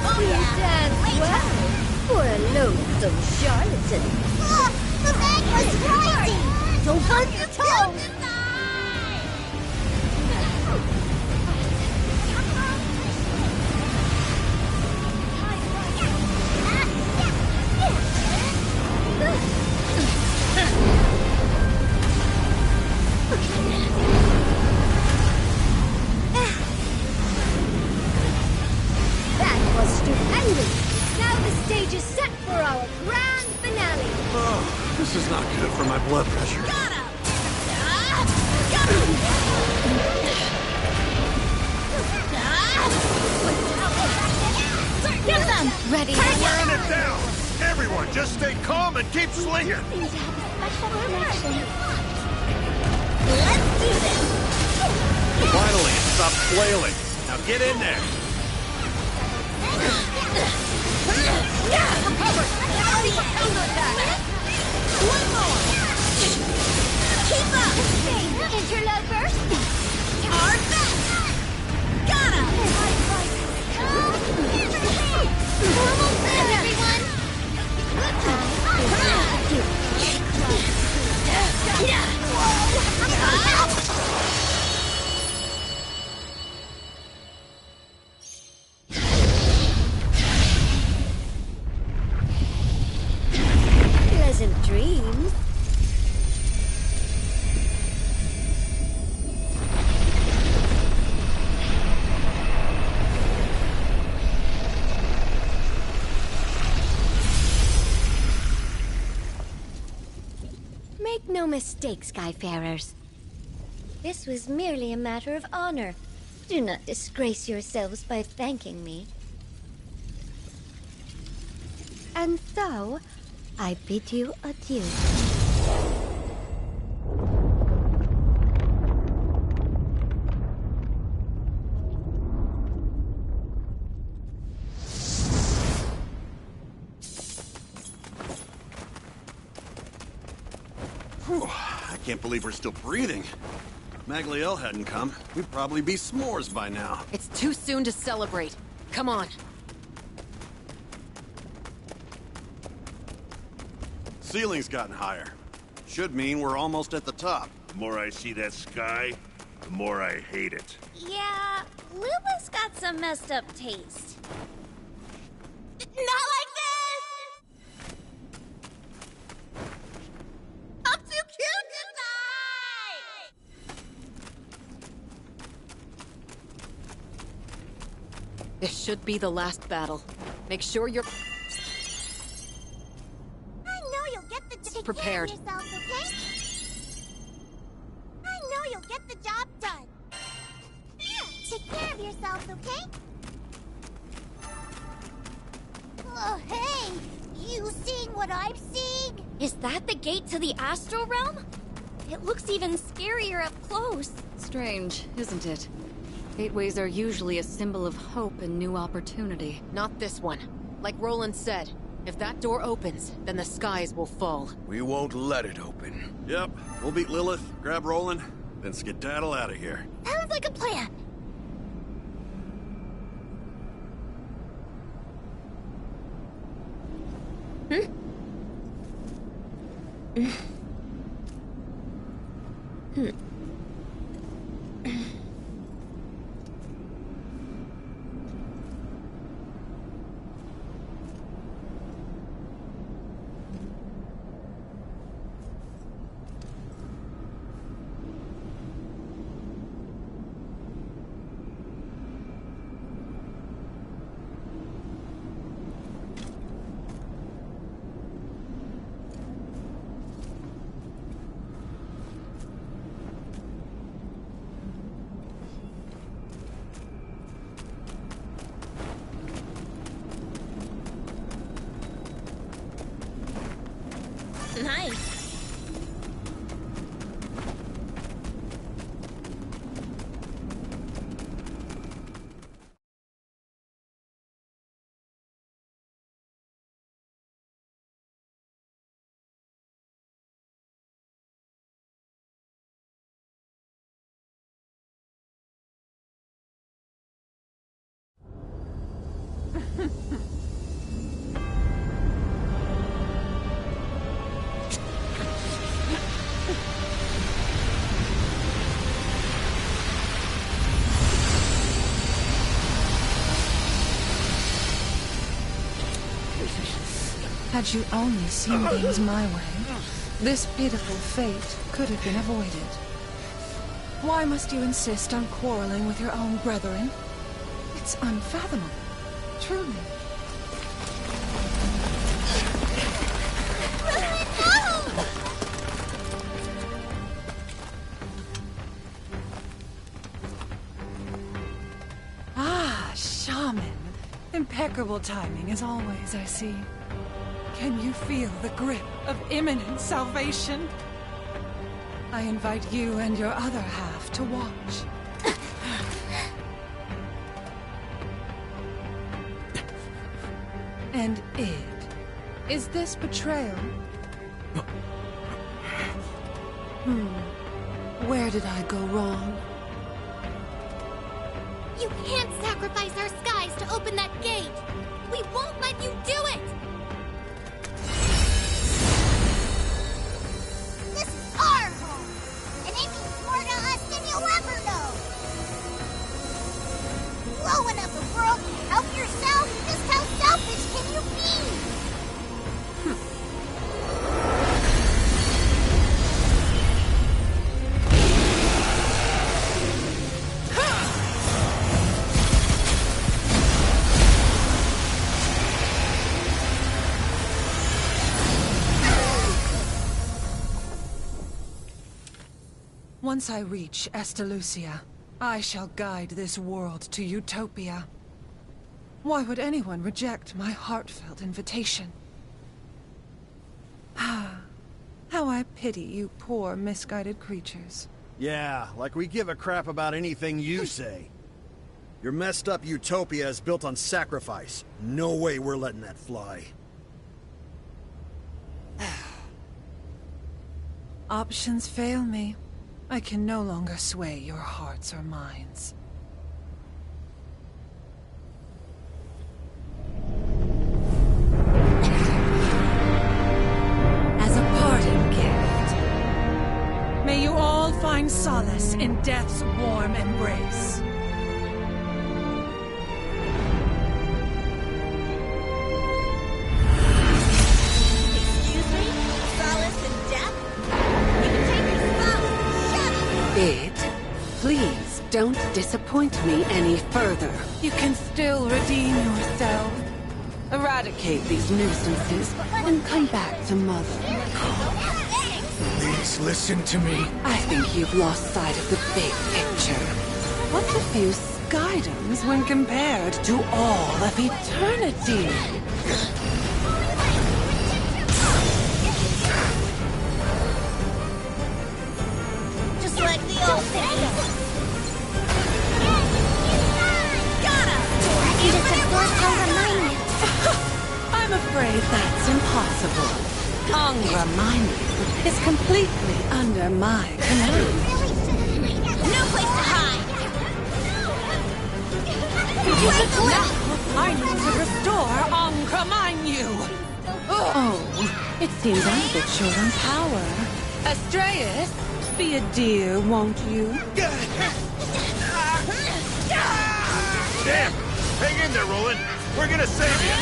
Oh You yeah! dance well for a loathsome charlatan. Look! The bag was rising! Don't bump your toe! That was stupendous. Now the stage is set for our grand finale. Oh, this is not good for my blood pressure. Get them! Ready? Wearing it down! Everyone, just stay calm and keep swinging! Seems to have a special connection. Let's do this! Finally, it stopped flailing. Now get in there. One more! Keep up! Interlopers! Our best! Got him! Almost there, everyone! Pleasant dreams. Make no mistake, Skyfarers. This was merely a matter of honor. Do not disgrace yourselves by thanking me. And so, I bid you adieu. Whew, I can't believe we're still breathing. If Magliel hadn't come, we'd probably be s'mores by now. It's too soon to celebrate. Come on. Ceiling's gotten higher. Should mean we're almost at the top. The more I see that sky, the more I hate it. Yeah, Lulu's got some messed up taste. Not like this! I'm too cute to die! This should be the last battle. Make sure you're I know you'll get the take prepared. Care of yourself, okay? I know you'll get the job done. Take care of yourself, okay? Oh, hey! You seeing what I'm seeing? Is that the gate to the Astral Realm? It looks even scarier up close. Strange, isn't it? Gateways are usually a symbol of hope and new opportunity. Not this one. Like Roland said, if that door opens, then the skies will fall. We won't let it open. Yep, we'll beat Lilith, grab Roland, then skedaddle out of here. Sounds like a plan. Nice. Had you only seen things my way, this pitiful fate could have been avoided. Why must you insist on quarreling with your own brethren? It's unfathomable, truly. Ah, shaman. Impeccable timing as always, I see. Can you feel the grip of imminent salvation? I invite you and your other half to watch. And Id, is this betrayal? Where did I go wrong? You can't sacrifice our skies to open that gate! We won't let you do it! This is our home! And it means more to us than you'll ever know! Blowing up the world to help yourself? Just how selfish can you be? Once I reach Estalucia, I shall guide this world to utopia. Why would anyone reject my heartfelt invitation? I pity you poor, misguided creatures. Yeah, like we give a crap about anything you say. Your messed up utopia is built on sacrifice. No way we're letting that fly. Options fail me. I can no longer sway your hearts or minds. As a parting gift, may you all find solace in death's warm embrace. Id, please don't disappoint me any further. You can still redeem yourself. Eradicate these nuisances and come back to Mother. Please listen to me. I think you've lost sight of the big picture. What's a few skydoms when compared to all of eternity? Just like the old days. Got him! I'm afraid that's impossible. Angra Mainyu is completely under my command. No place to hide! Now I need to restore Angra Mainyu. Oh, it seems I'm a bit short on power. Astreus, be a dear, won't you? Damn! Hang in there, Roland. We're gonna save you.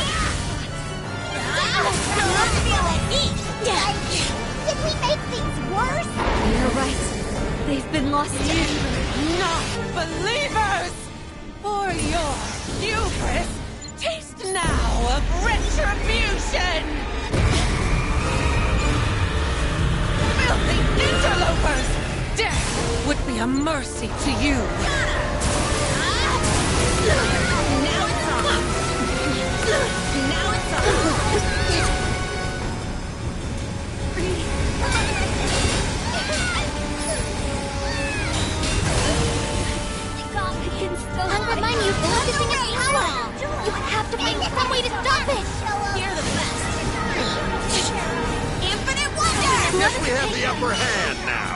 Did we make things worse? You're right. They've been lost Non-believers! For your hubris, taste now of retribution! Filthy interlopers! Death would be a mercy to you. Now it's on. Now it's on. Angra Mainyu focusing its power! You have to find some way to stop it! You're the best. Infinite wonder! Guess we have the upper hand now.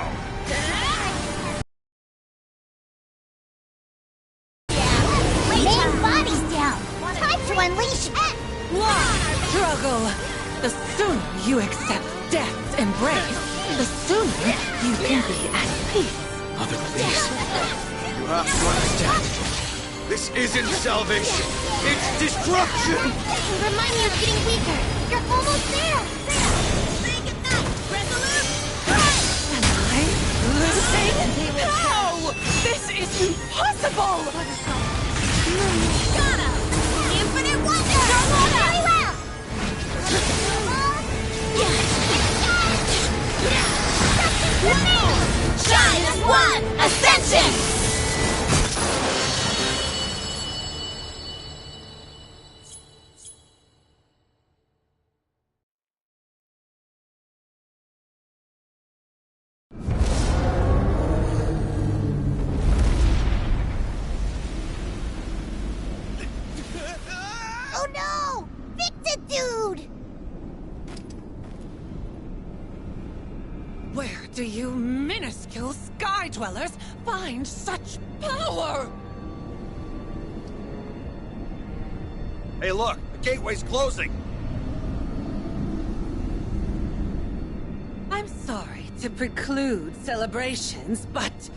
Main body's down. Time to unleash it. Why struggle? The sooner you accept death's embrace, the sooner you can be at peace. Mother, please. You have to understand. This isn't salvation. It's destruction. Angra Mainyu's getting weaker. You're almost there. Say goodnight, Resolute. Am I losing? How? This is impossible! Got him. Infinite wonder. Very well. Shine as one. Ascension. Oh no! Victitude! Where do you minuscule sky dwellers find such power? Hey, look! The gateway's closing! I'm sorry to preclude celebrations, but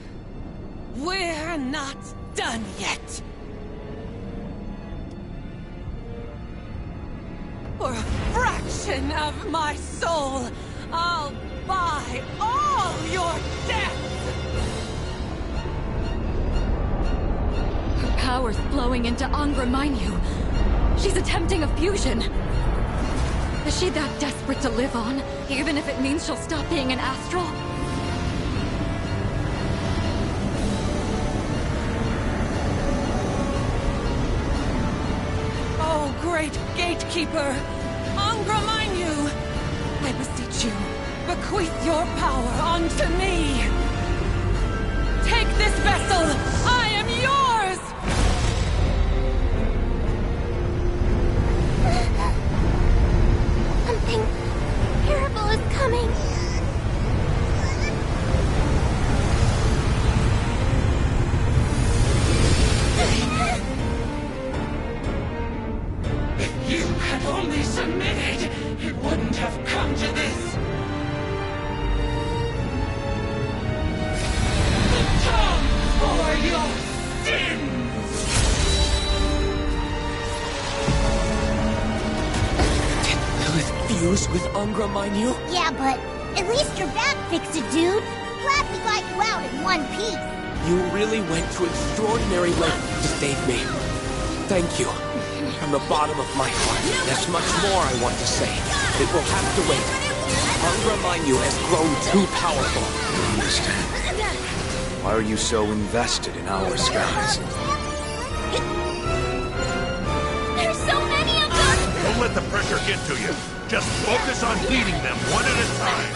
we're not done yet. For a fraction of my soul, I'll buy all your death! Her power's flowing into Angra Mainyu. She's attempting a fusion. Is she that desperate to live on, even if it means she'll stop being an astral? Oh, great gatekeeper! Angra Mainyu! I beseech you, bequeath your power onto me! Take this vessel! I am yours! Something terrible is coming. If you had only submitted, it wouldn't have come to this. Atone for your sins! Did Lilith fuse with Angra Mainyu? Yeah, but at least your back fixed it, dude. Glad we got you out in one piece. You really went to extraordinary lengths to save me. Thank you. From the bottom of my heart, there's much more I want to say. It will have to wait. Angra Mainyu has grown too powerful. I understand. Why are you so invested in our skies? There's so many of them! Don't let the pressure get to you. Just focus on beating them one at a time.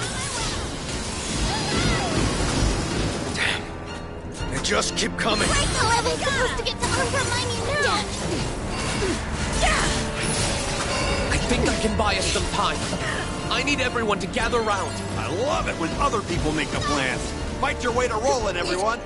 They just keep coming. Right, 11's supposed to get to Angra Mainyu now. I think I can buy us some time. I need everyone to gather round. I love it when other people make the plans. Fight your way to rolling, everyone.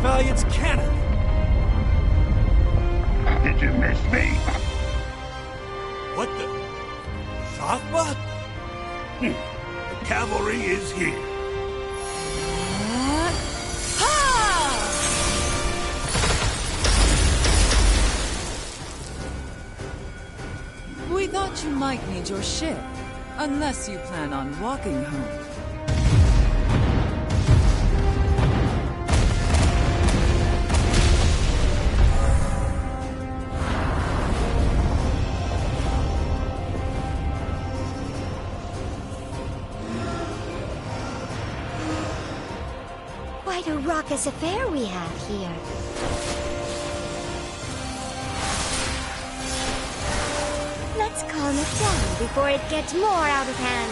Valiant's cannon! Did you miss me? What the? Softball? The cavalry is here. We thought you might need your ship, unless you plan on walking home. Quite a raucous affair we have here. Let's calm it down before it gets more out of hand.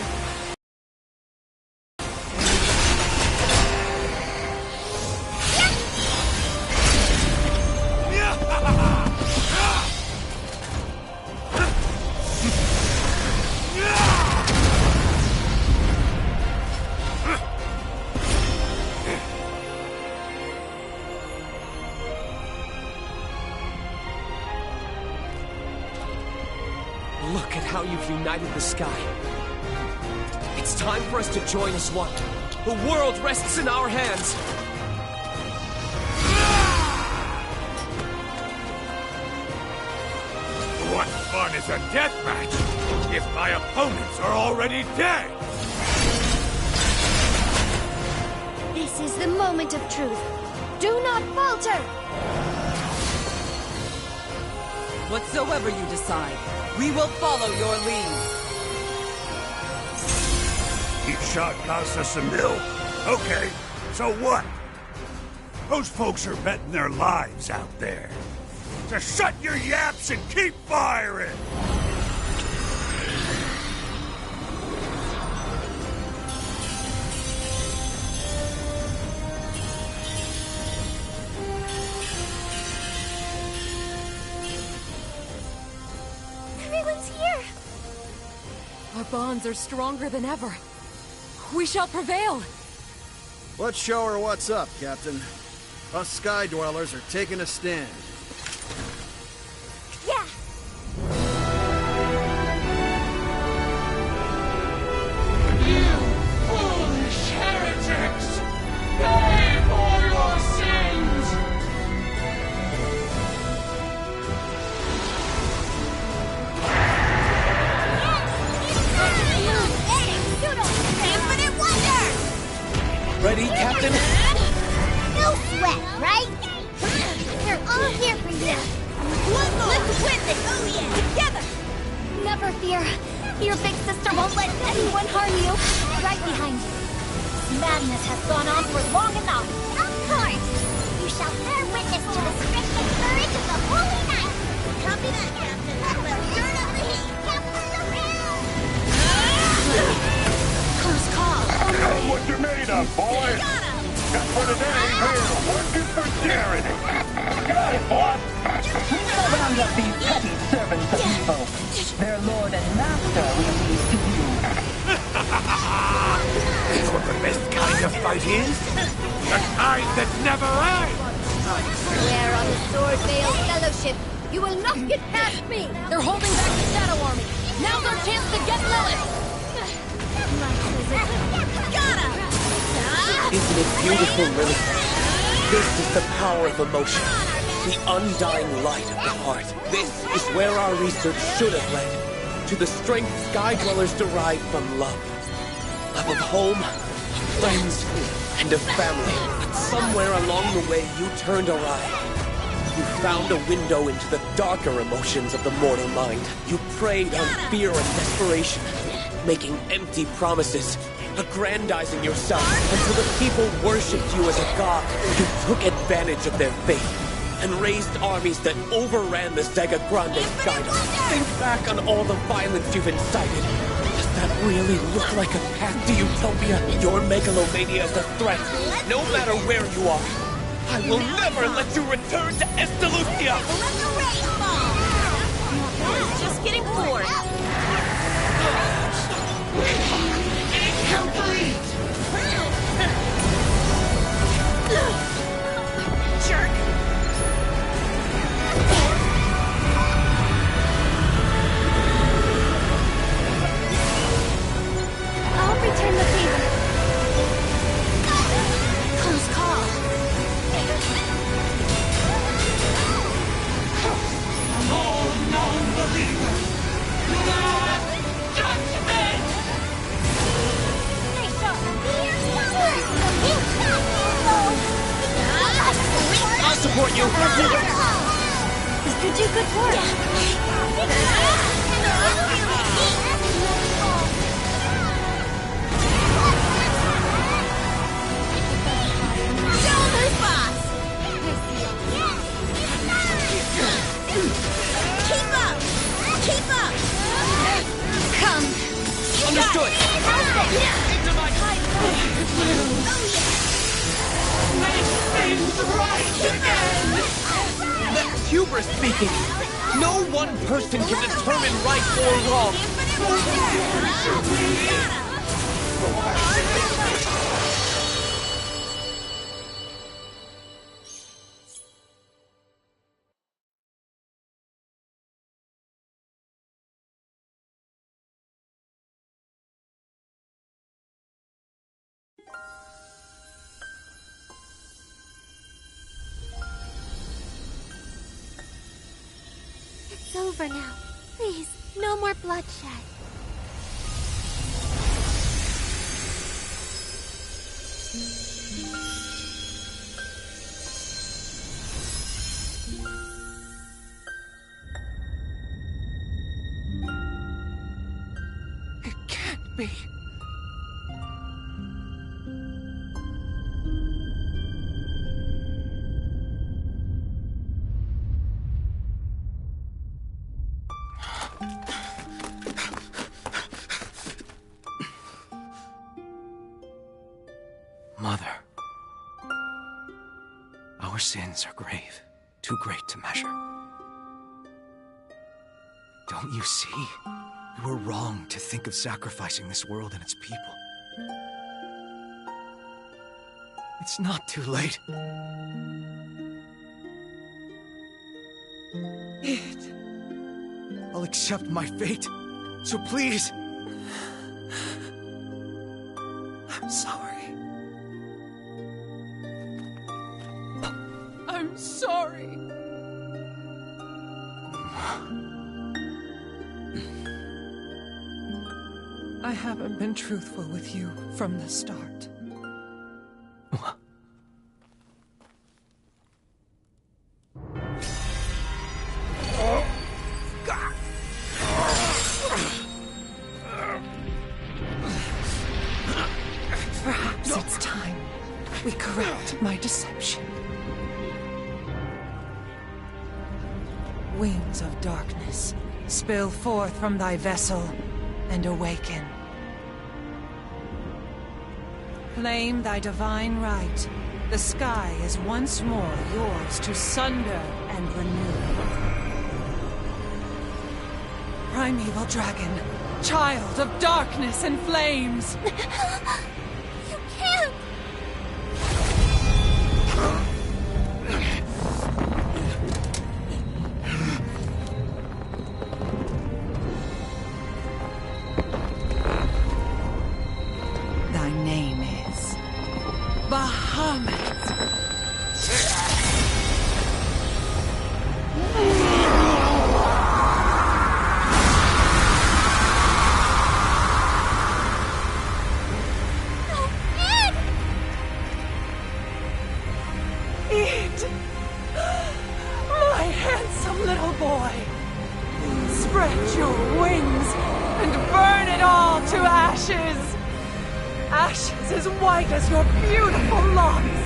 Look at how you've united the sky. It's time for us to join as one. The world rests in our hands. What fun is a death match if my opponents are already dead? This is the moment of truth. Do not falter! Whatsoever you decide, we will follow your lead. Each shot costs us $1 million. Okay, so what? Those folks are betting their lives out there. So shut your yaps and keep firing! Everyone's here! Our bonds are stronger than ever. We shall prevail! Let's show her what's up, Captain. Us Sky Dwellers are taking a stand. Yeah! You foolish heretics! Pay for your sins! Infinite wonder! Ready, Captain? No sweat, right? We're all here for you. Let's win this! Oh yeah! Together! Never fear. Your big sister won't let anyone harm you. Right behind you. Madness has gone on for long enough. Of course! You shall bear witness to the strength and courage of the Holy Knight! Copy that, Captain. We'll turn up the heat! Captain around! Close call. That's what you're made of, boy! Just for today, we're working for charity! Got it, boss! Round up these petty servants of evil. Their lord and master will leave to you. That's what the best kind of fight is? The kind that never ends! Swear on the Sword Veil Fellowship, you will not get past me! They're holding back the Shadow Army! Now's our chance to get Lilith! Isn't it beautiful, Lilith? This is the power of emotion. The undying light of the heart. This is where our research should have led. To the strength Sky Dwellers derive from love. Love of home, friends, and of family. But somewhere along the way, you turned awry. You found a window into the darker emotions of the mortal mind. You preyed on fear and desperation, making empty promises, aggrandizing yourself until the people worshipped you as a god. You took advantage of their faith and raised armies that overran the Zega Grande Skydom. Think back on all the violence you've incited. Does that really look like a path to utopia? Your megalomania is a threat, no matter where you are. I will never let you return to Estalucia! Just getting bored. Incomplete! Jerk! I'll return the favor. Close call. All non-believers! Not judgment! I'll support you! This could do good work. Keep up! Keep up! Come. Understood! Into my Make things right again! That's hubris speaking! No one person can determine right or wrong! It's over now. Please, no more bloodshed. It can't be. Mother, our sins are grave, too great to measure. Don't you see? We were wrong to think of sacrificing this world and its people. It's not too late. I'll accept my fate. So please. I'm sorry. I'm sorry. I haven't been truthful with you from the start. Perhaps it's time we correct my deception. Wings of darkness, spill forth from thy vessel and awaken. Claim thy divine right. The sky is once more yours to sunder and renew. Primeval dragon, child of darkness and flames! You can't! Thy name is Bahamut. Eat! My handsome little boy! Spread your wings and burn it all to ashes! Ashes as white as your beautiful locks!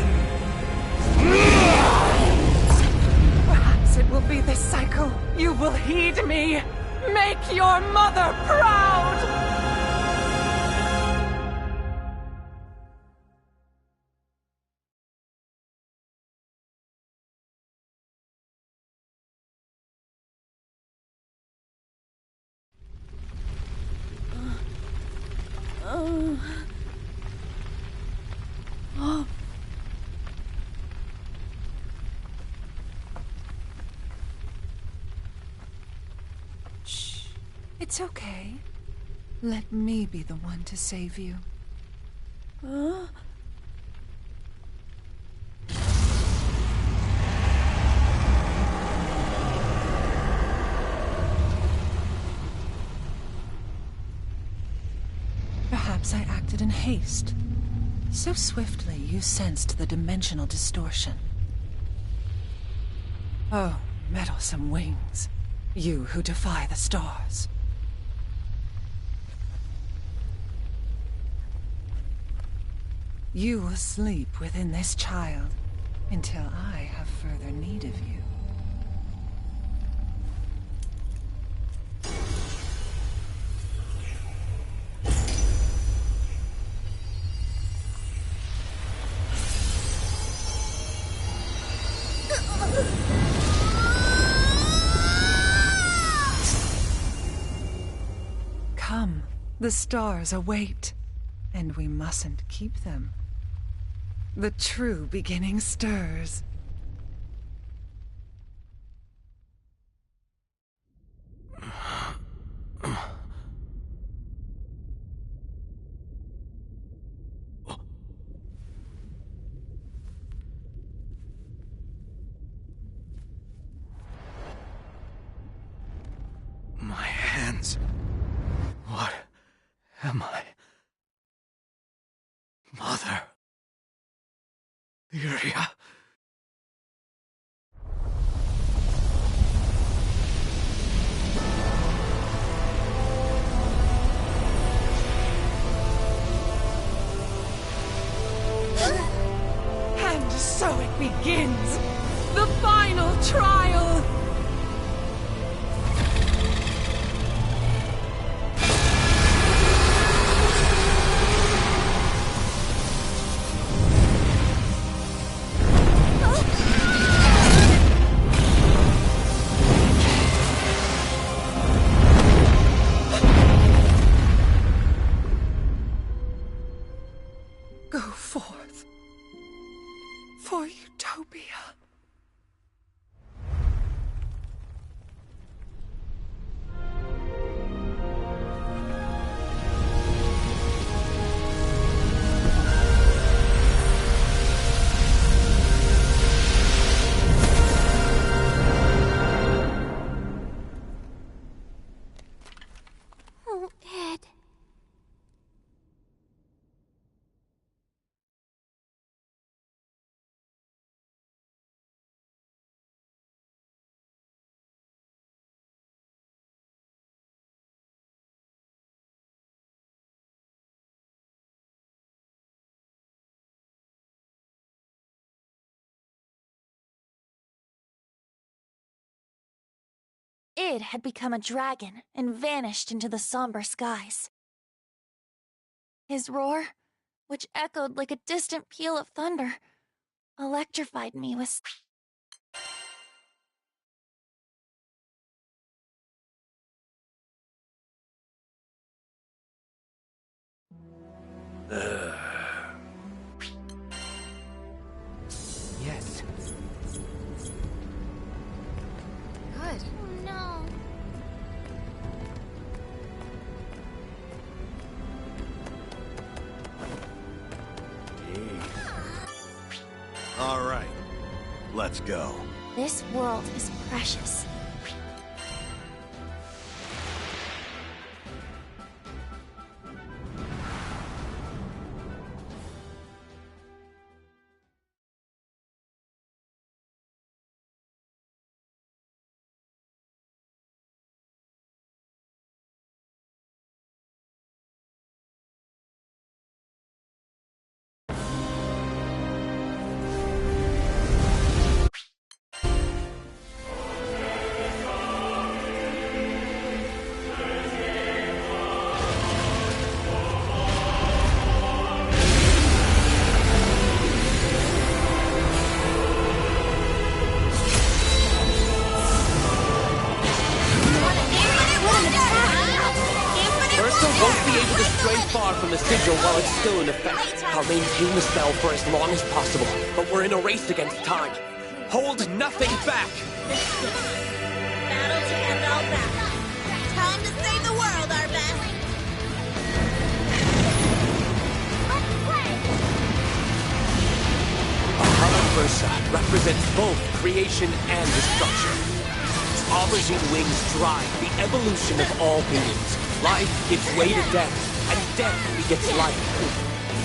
Perhaps it will be this cycle. You will heed me! Make your mother proud! Shh. It's okay. Let me be the one to save you. Perhaps I acted in haste. So swiftly you sensed the dimensional distortion. Oh, meddlesome wings. You who defy the stars. You will sleep within this child until I have further need of you. Come, the stars await, and we mustn't keep them. The true beginning stirs. My hands. What am I? Mother. Lyria. And so it begins! The final trial! Go forth. Utopia. Oh, Ed. Id had become a dragon and vanished into the somber skies. His roar, which echoed like a distant peal of thunder, electrified me with... Yes. Good. Oh no. All right, let's go. This world is precious. Won't be able to stray far from the sigil while it's still in effect. I'll maintain the spell for as long as possible, but we're in a race against time. Hold nothing back! Battle to end all battle. Time to save the world, our best. Bahamut Versa represents both creation and destruction. Its aubergine wings drive the evolution of all beings. Life gives way to death, and death begets life.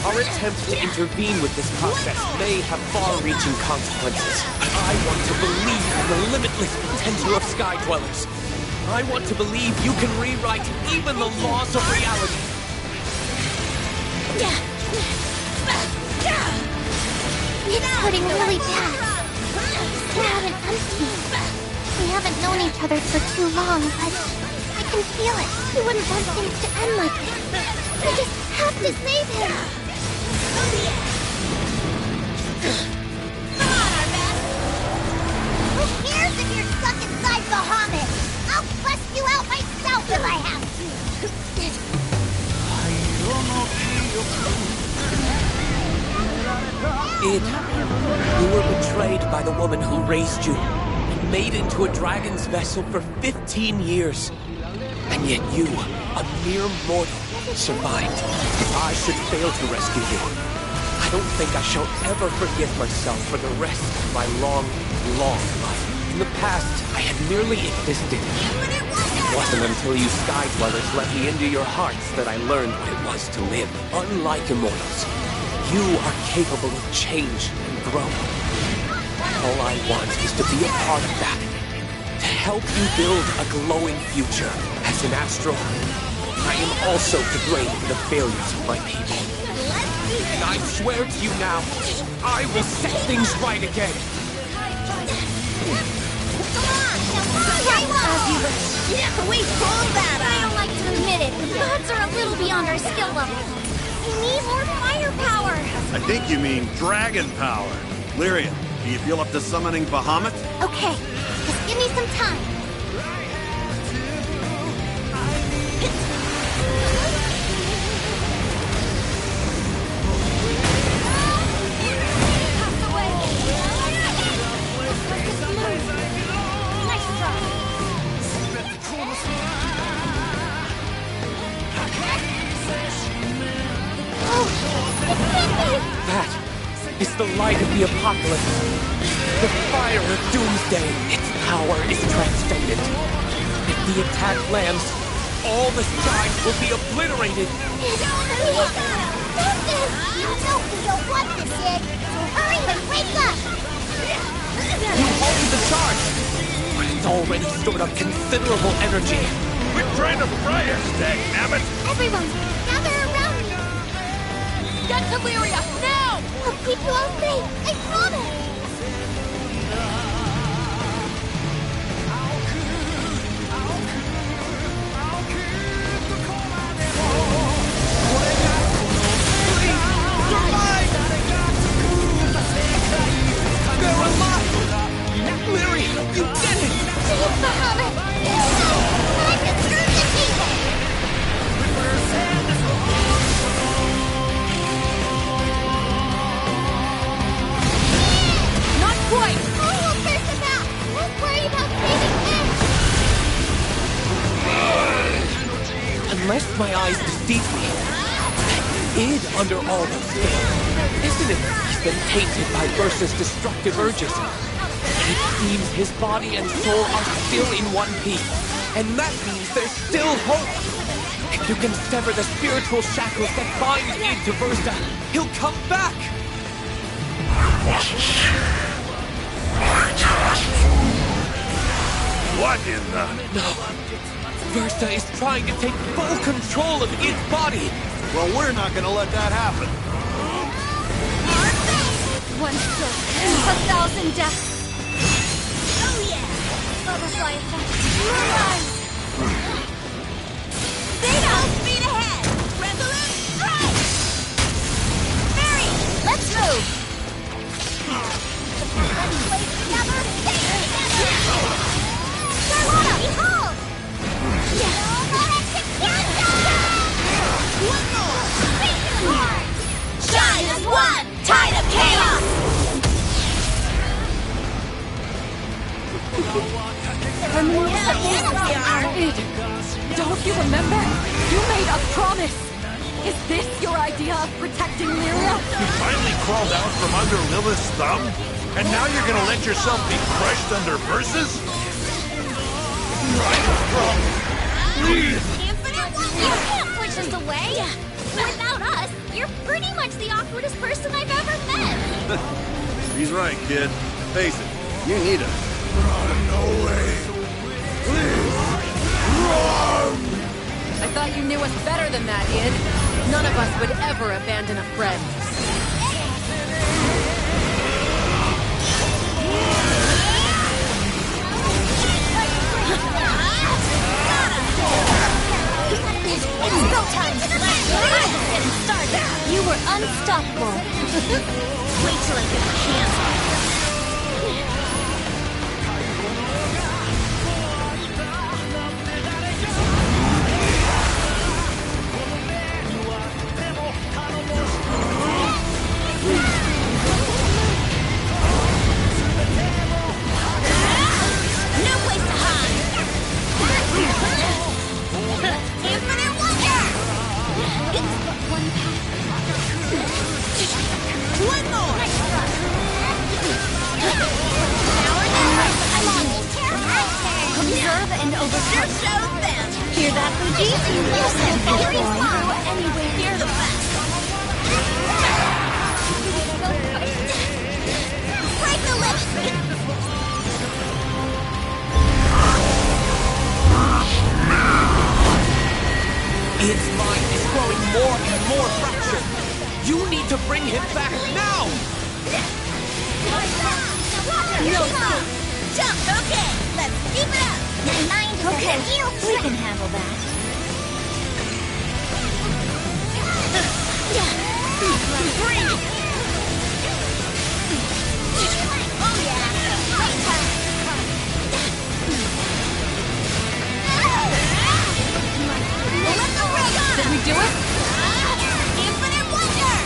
Our attempt to intervene with this process may have far-reaching consequences. I want to believe in the limitless potential of Sky Dwellers. I want to believe you can rewrite even the laws of reality. It's hurting really bad. We're having empty. We haven't known each other for too long, but I can feel it. We wouldn't want things to end like this. We just have to save him. Come on, our best. Who cares if you're stuck inside Bahamut? I'll bust you out myself if I have to. Id, you were betrayed by the woman who raised you, and made into a dragon's vessel for 15 years. And yet you, a mere mortal, survived. I should fail to rescue you. I don't think I shall ever forgive myself for the rest of my long, long life. In the past, I had merely existed. It wasn't until you Sky Dwellers let me into your hearts that I learned what it was to live. Unlike immortals, you are capable of change and growth. All I want is to be a part of that. To help you build a glowing future. As an astral, I am also to blame for the failures of my people. And I swear to you now, I will set things right again. We pulled that I don't like to admit it, but gods are a little beyond our skill level. We need more firepower. I think you mean dragon power. Lyria, do you feel up to summoning Bahamut? Okay, just give me some time. the apocalypse. The fire of doomsday, its power is transcendent. If the attack lands, all the skies will be obliterated. You don't want this, Sid. So hurry and wake up! You halted the charge, but it's already stored up considerable energy. Quit trying to fry us, dagnabbit! Everyone, gather around me! Get to Lyria, now! I'll keep you all safe, I promise! They're alive! Lyria, you did it! Jeez, Bahamut! Time to serve the people! Not quite! Who will curse us out? Let's worry about saving Ed! Unless my eyes deceive me, id under all those things. Isn't it he's been tainted by Ursa's destructive urges? It seems his body and soul are still in one piece. And that means there's still hope. If you can sever the spiritual shackles that bind id to Versa, he'll come back! What in the... No. Versa is trying to take full control of id's body. Well, we're not gonna let that happen. One stroke, 1,000 deaths. Oh yeah! Butterfly effect. Mirage! Zeta! Speed ahead! Resolute strike! Mary, let's move! Let's play together, stay together! Charlotta, behold! One more! Racing hard! Shine as one! Tide of chaos! Id, don't you remember? You made a promise! Is this your idea of protecting Lyria? You finally crawled out from under Lilith's thumb? And now you're gonna let yourself be crushed under Versa's? Please! Infinite Wonder! You can't push us away! Without us, you're pretty much the awkwardest person I've ever met! He's right, kid. Face it, you need us. Run away! Please! Run! I thought you knew us better than that, Id. None of us would ever abandon a friend. It's go time! I'm just getting started! You were unstoppable. Wait till I get my hands on you! No place to hide! Infinite Wonder! It's but one path. One more! Now or never! I'm on this Observe and overcome. show them! Hear that, Fuji? You said Fairy before. Swan! Anyway, you're the best! Break the limit! Id's mind is growing more and more fractured. You need to bring him back now! No stop! Jump! Okay, let's keep it up! Okay, we can handle that. Bring it! Oh yeah! Right time! Let the ray on! Did we do it? Infinite Wonder!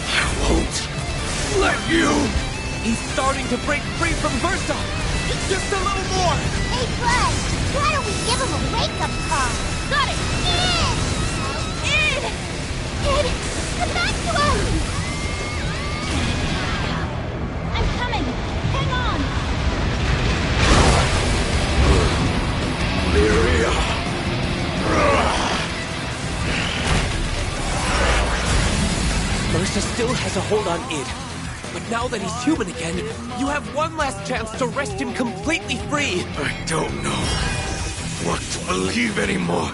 I won't let you! He's starting to break free from Versa! Just a little more! Hey, Bud! Versa still has a hold on id. But now that he's human again, you have one last chance to wrest him completely free. I don't know what to believe anymore.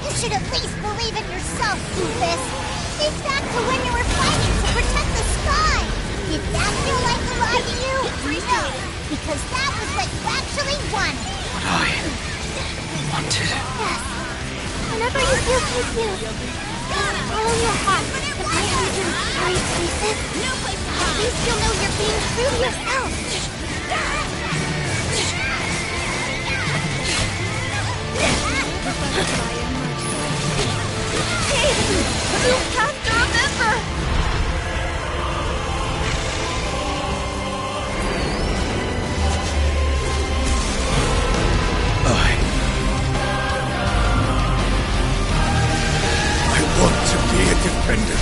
You should at least believe in yourself, Doofus. Think back to when you were fighting to protect the sky. Did that feel like a lie to you? No, because that was what you actually wanted. What I wanted. Yes. Whenever you feel confused, follow your heart and listen to the story pieces. At least you'll know you're being true to yourself. Hey! You have to remember! I want to be a defender.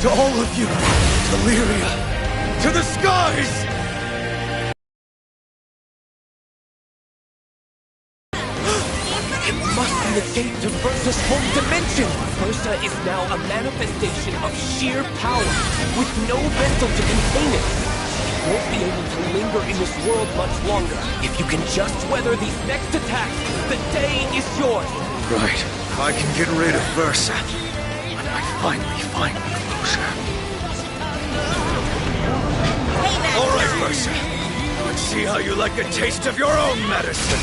To all of you. To Lyria. To the skies! It must be the gate to Versa's home dimension! Versa is now a manifestation of sheer power, with no vessel to contain it. She won't be able to linger in this world much longer. If you can just weather these next attacks, the day is yours! Right. I can get rid of Versa. When I finally find closure. All right, Versa. Let's see how you like a taste of your own medicine.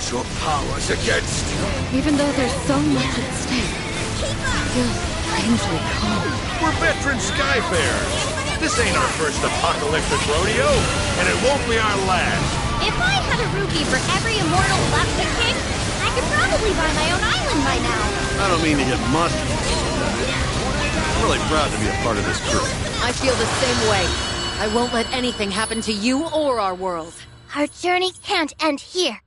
Your powers against... Even though there's so much at stake, I feel strangely calm. We're veteran Skyfarers. This ain't our first apocalyptic rodeo, and it won't be our last. If I had a rupee for every immortal left the king, I could probably buy my own island by now. I don't mean to get musty. I'm really proud to be a part of this crew. I feel the same way. I won't let anything happen to you or our world. Our journey can't end here.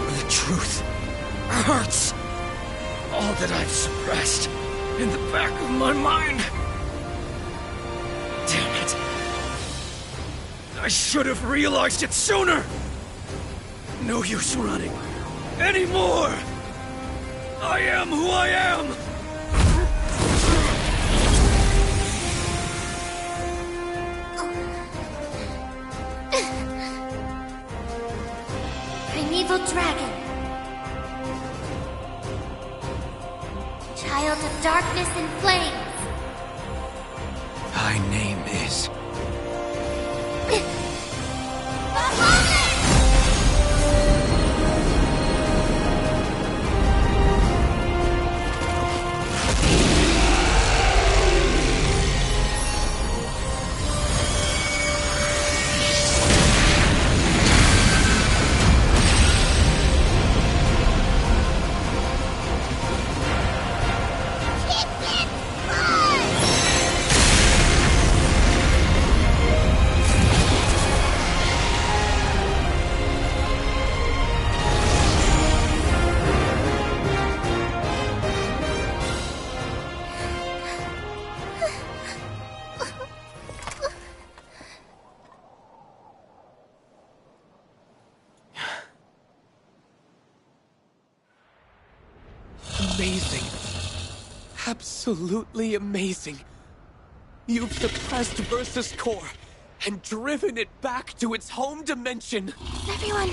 The truth hurts. All that I've suppressed in the back of my mind. Damn it. I should have realized it sooner. No use running anymore. I am who I am. Primeval dragon. Child of darkness and flames. Thy name is... Amazing. Absolutely amazing. You've suppressed Versa's core and driven it back to its home dimension. Is everyone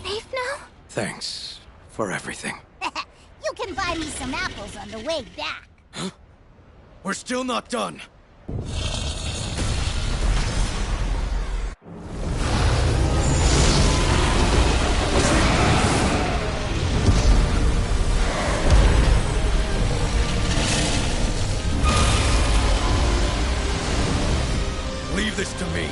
safe now? Thanks for everything. You can buy me some apples on the way back. We're still not done. Leave this to me.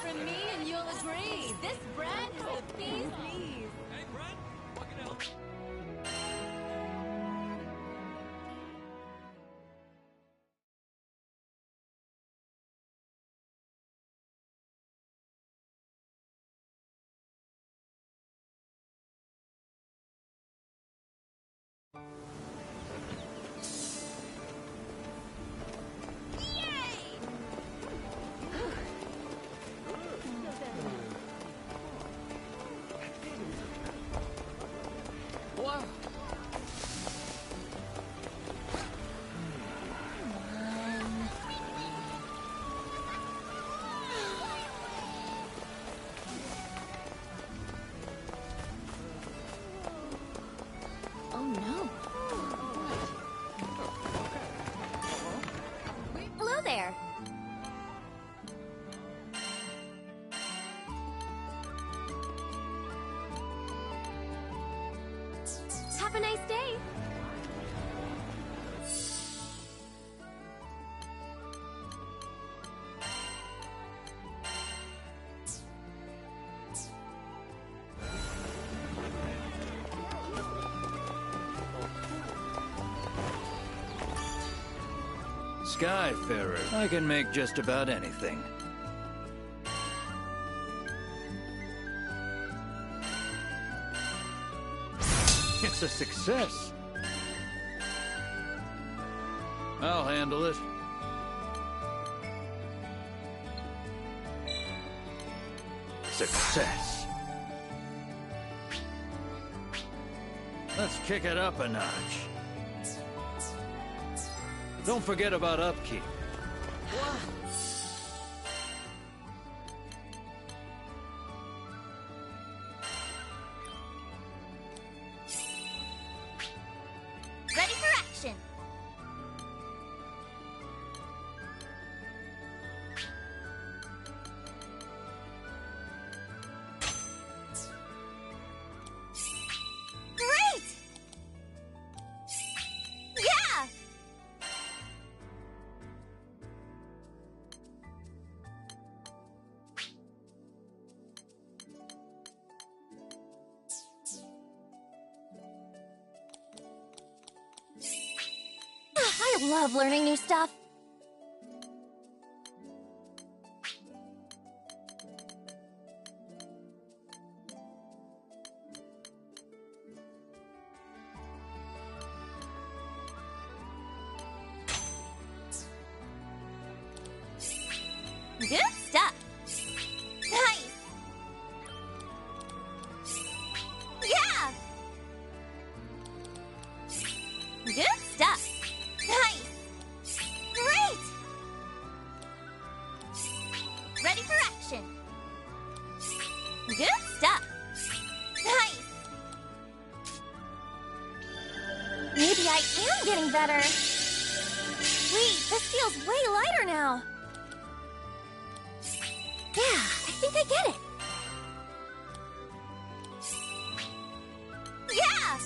from me and you'll agree. This brand is the bee's knees. Hey, Brent, what can I help? Oh no. Hello there. Have a nice day. Skyfarer, I can make just about anything. It's a success. I'll handle it. Success. Let's kick it up a notch. Don't forget about upkeep. Ready for action. Great! Yeah! I love learning new stuff. Good stuff. Nice. Yeah. Good stuff. Nice. Great. Ready for action. Good stuff. Nice. Maybe I am getting better. Wait, this feels way lighter now. Yeah, I think I get it. Yeah!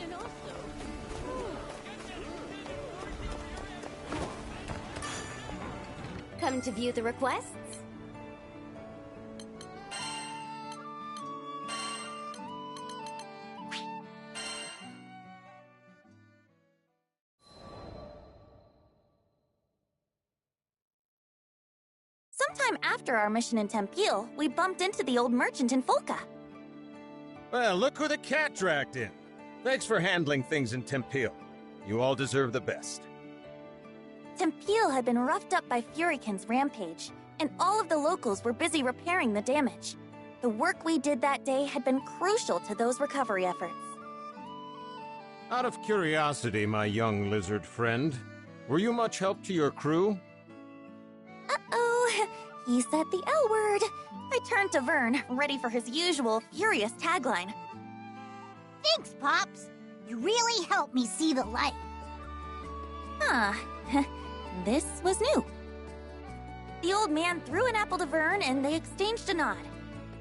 And also, Come to view the requests? Sometime after our mission in Tempeal, we bumped into the old merchant in Folka. Well, look who the cat dragged in. Thanks for handling things in Tempeal. You all deserve the best. Tempeal had been roughed up by Furikin's rampage, and all of the locals were busy repairing the damage. The work we did that day had been crucial to those recovery efforts. Out of curiosity, my young lizard friend, were you much help to your crew? He said the L word. I turned to Vern, ready for his usual furious tagline. Thanks, Pops. You really helped me see the light. Huh. This was new. The old man threw an apple to Vern and they exchanged a nod.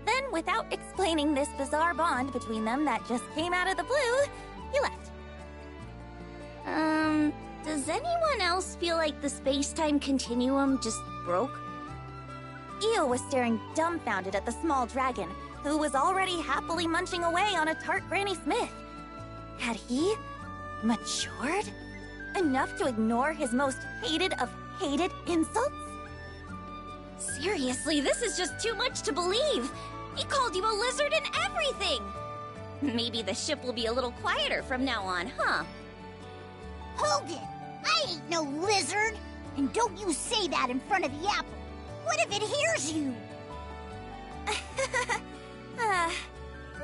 Then, without explaining this bizarre bond between them that just came out of the blue, he left. Does anyone else feel like the space-time continuum just broke? Io was staring dumbfounded at the small dragon, who was already happily munching away on a tart Granny Smith. Had he matured enough to ignore his most hated of hated insults? Seriously, this is just too much to believe. He called you a lizard and everything. Maybe the ship will be a little quieter from now on, huh? Hold it! I ain't no lizard! And don't you say that in front of the apple! What if it hears you?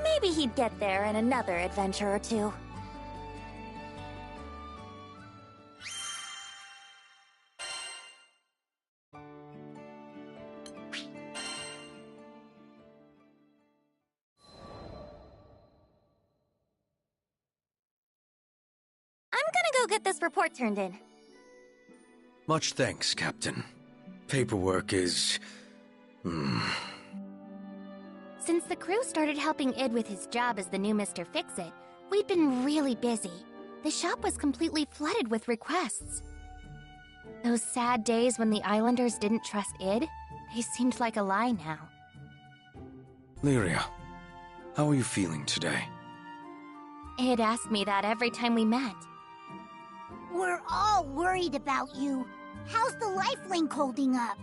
Maybe he'd get there in another adventure or two. I'm gonna go get this report turned in. Much thanks, Captain. Paperwork is... Since the crew started helping Id with his job as the new Mr. Fix-It, we'd been really busy. The shop was completely flooded with requests. Those sad days when the Islanders didn't trust Id, they seemed like a lie now. Lyria, how are you feeling today? Id asked me that every time we met. We're all worried about you. How's the lifelink holding up?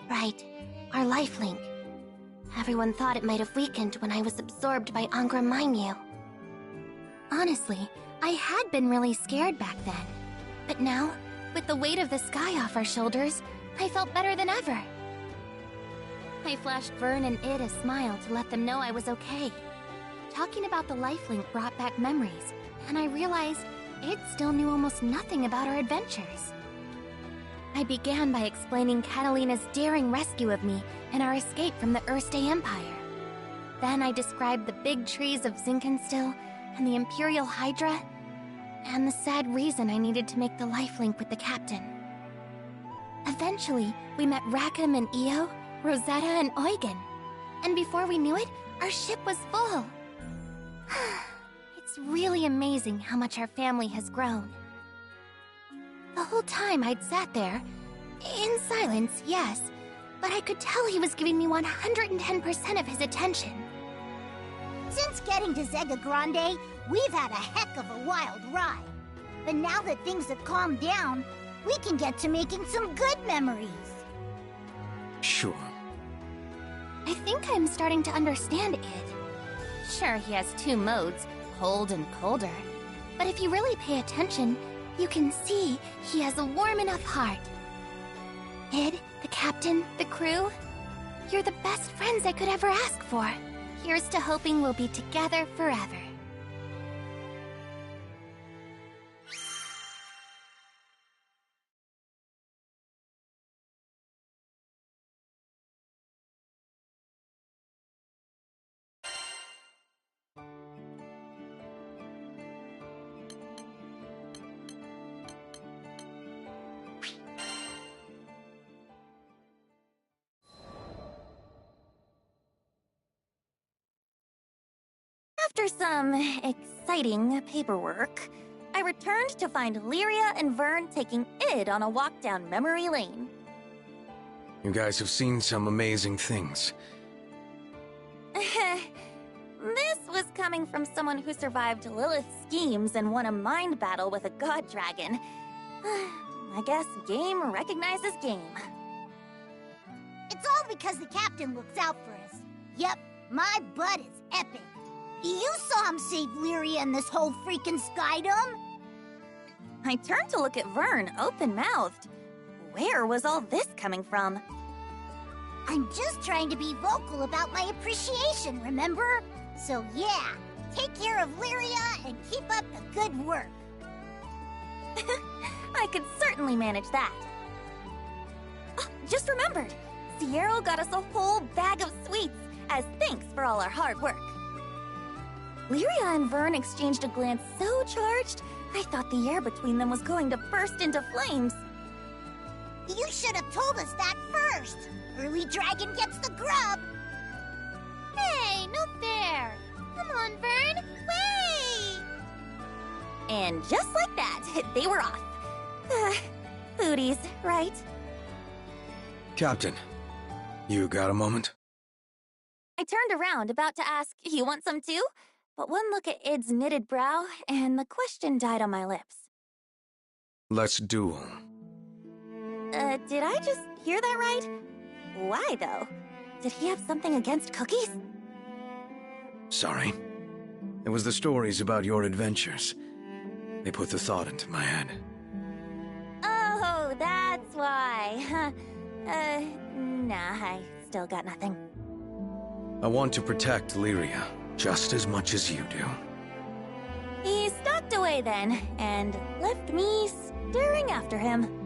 Right, our lifelink. Everyone thought it might have weakened when I was absorbed by Angra Mainyu. Honestly, I had been really scared back then. But now, with the weight of the sky off our shoulders, I felt better than ever. I flashed Vern and Id a smile to let them know I was okay. Talking about the lifelink brought back memories, and I realized Id still knew almost nothing about our adventures. I began by explaining Catalina's daring rescue of me and our escape from the Erste Empire. Then I described the big trees of Zinkenstill and the Imperial Hydra, and the sad reason I needed to make the lifelink with the captain. Eventually, we met Rackham and Io, Rosetta and Eugen, and before we knew it, our ship was full. It's really amazing how much our family has grown. The whole time I'd sat there, in silence, yes, but I could tell he was giving me 110% of his attention. Since getting to Zega Grande, we've had a heck of a wild ride. But now that things have calmed down, we can get to making some good memories. Sure. I think I'm starting to understand Id. Sure, he has two modes, cold and colder. But if you really pay attention, you can see he has a warm enough heart. Id, the captain, the crew, you're the best friends I could ever ask for. Here's to hoping we'll be together forever. After some exciting paperwork, I returned to find Lyria and Vern taking Id on a walk down memory lane. You guys have seen some amazing things. This was coming from someone who survived Lilith's schemes and won a mind battle with a god dragon. I guess game recognizes game. It's all because the captain looks out for us. Yep, my butt is epic. You saw him save Lyria and this whole freaking skydom? I turned to look at Vern, open-mouthed. Where was all this coming from? I'm just trying to be vocal about my appreciation, remember? So yeah, take care of Lyria and keep up the good work. I could certainly manage that. Oh, just remembered, Sierra got us a whole bag of sweets as thanks for all our hard work. Lyria and Vern exchanged a glance so charged, I thought the air between them was going to burst into flames. You should have told us that first. Early dragon gets the grub. Hey, no fair. Come on, Vern. Wait! And just like that, they were off. Foodies, right? Captain, you got a moment? I turned around, about to ask, you want some too? But one look at Id's knitted brow, and the question died on my lips. Let's duel. Did I just hear that right? Why, though? Did he have something against cookies? Sorry. It was the stories about your adventures. They put the thought into my head. Oh, that's why. Nah, I still got nothing. I want to protect Lyria just as much as you do. He stalked away then, and left me staring after him.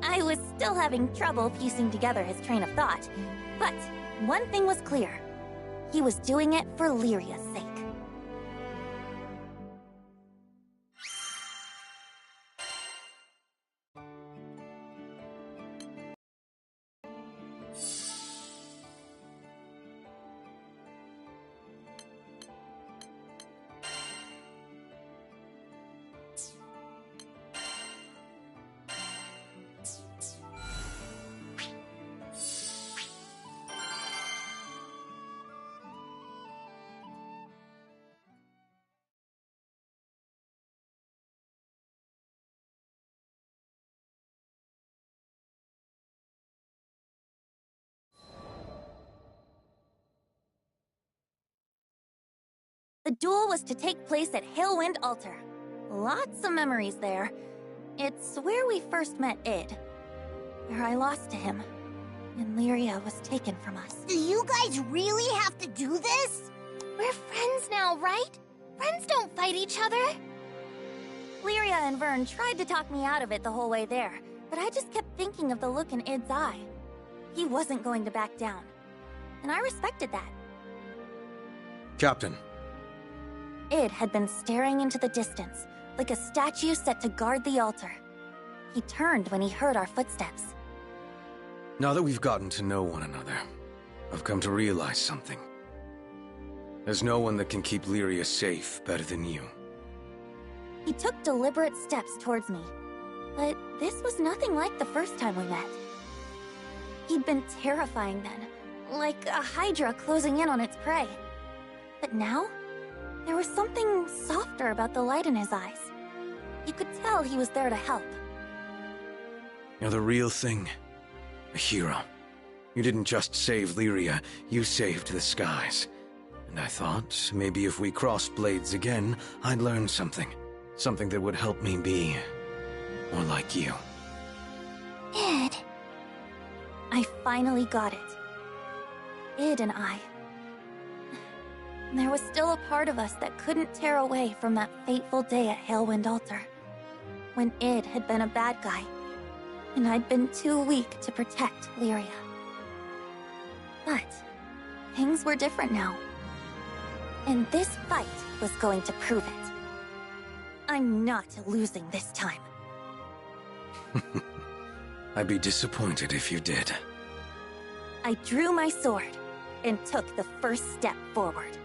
I was still having trouble piecing together his train of thought, but one thing was clear. He was doing it for Lyria's sake. The duel was to take place at Halewind Altar. Lots of memories there. It's where we first met Id. Where I lost to him. And Lyria was taken from us. Do you guys really have to do this? We're friends now, right? Friends don't fight each other. Lyria and Vern tried to talk me out of it the whole way there, but I just kept thinking of the look in Id's eye. He wasn't going to back down. And I respected that. Captain. Id had been staring into the distance, like a statue set to guard the altar. He turned when he heard our footsteps. Now that we've gotten to know one another, I've come to realize something. There's no one that can keep Lyria safe better than you. He took deliberate steps towards me, but this was nothing like the first time we met. He'd been terrifying then, like a hydra closing in on its prey. But now, there was something softer about the light in his eyes. You could tell he was there to help. You're the real thing. A hero. You didn't just save Lyria, you saved the skies. And I thought, maybe if we crossed blades again, I'd learn something. Something that would help me be more like you. Id. I finally got it. Id and I. There was still a part of us that couldn't tear away from that fateful day at Halewind Altar. When Id had been a bad guy, and I'd been too weak to protect Lyria. But things were different now. And this fight was going to prove it. I'm not losing this time. I'd be disappointed if you did. I drew my sword and took the first step forward.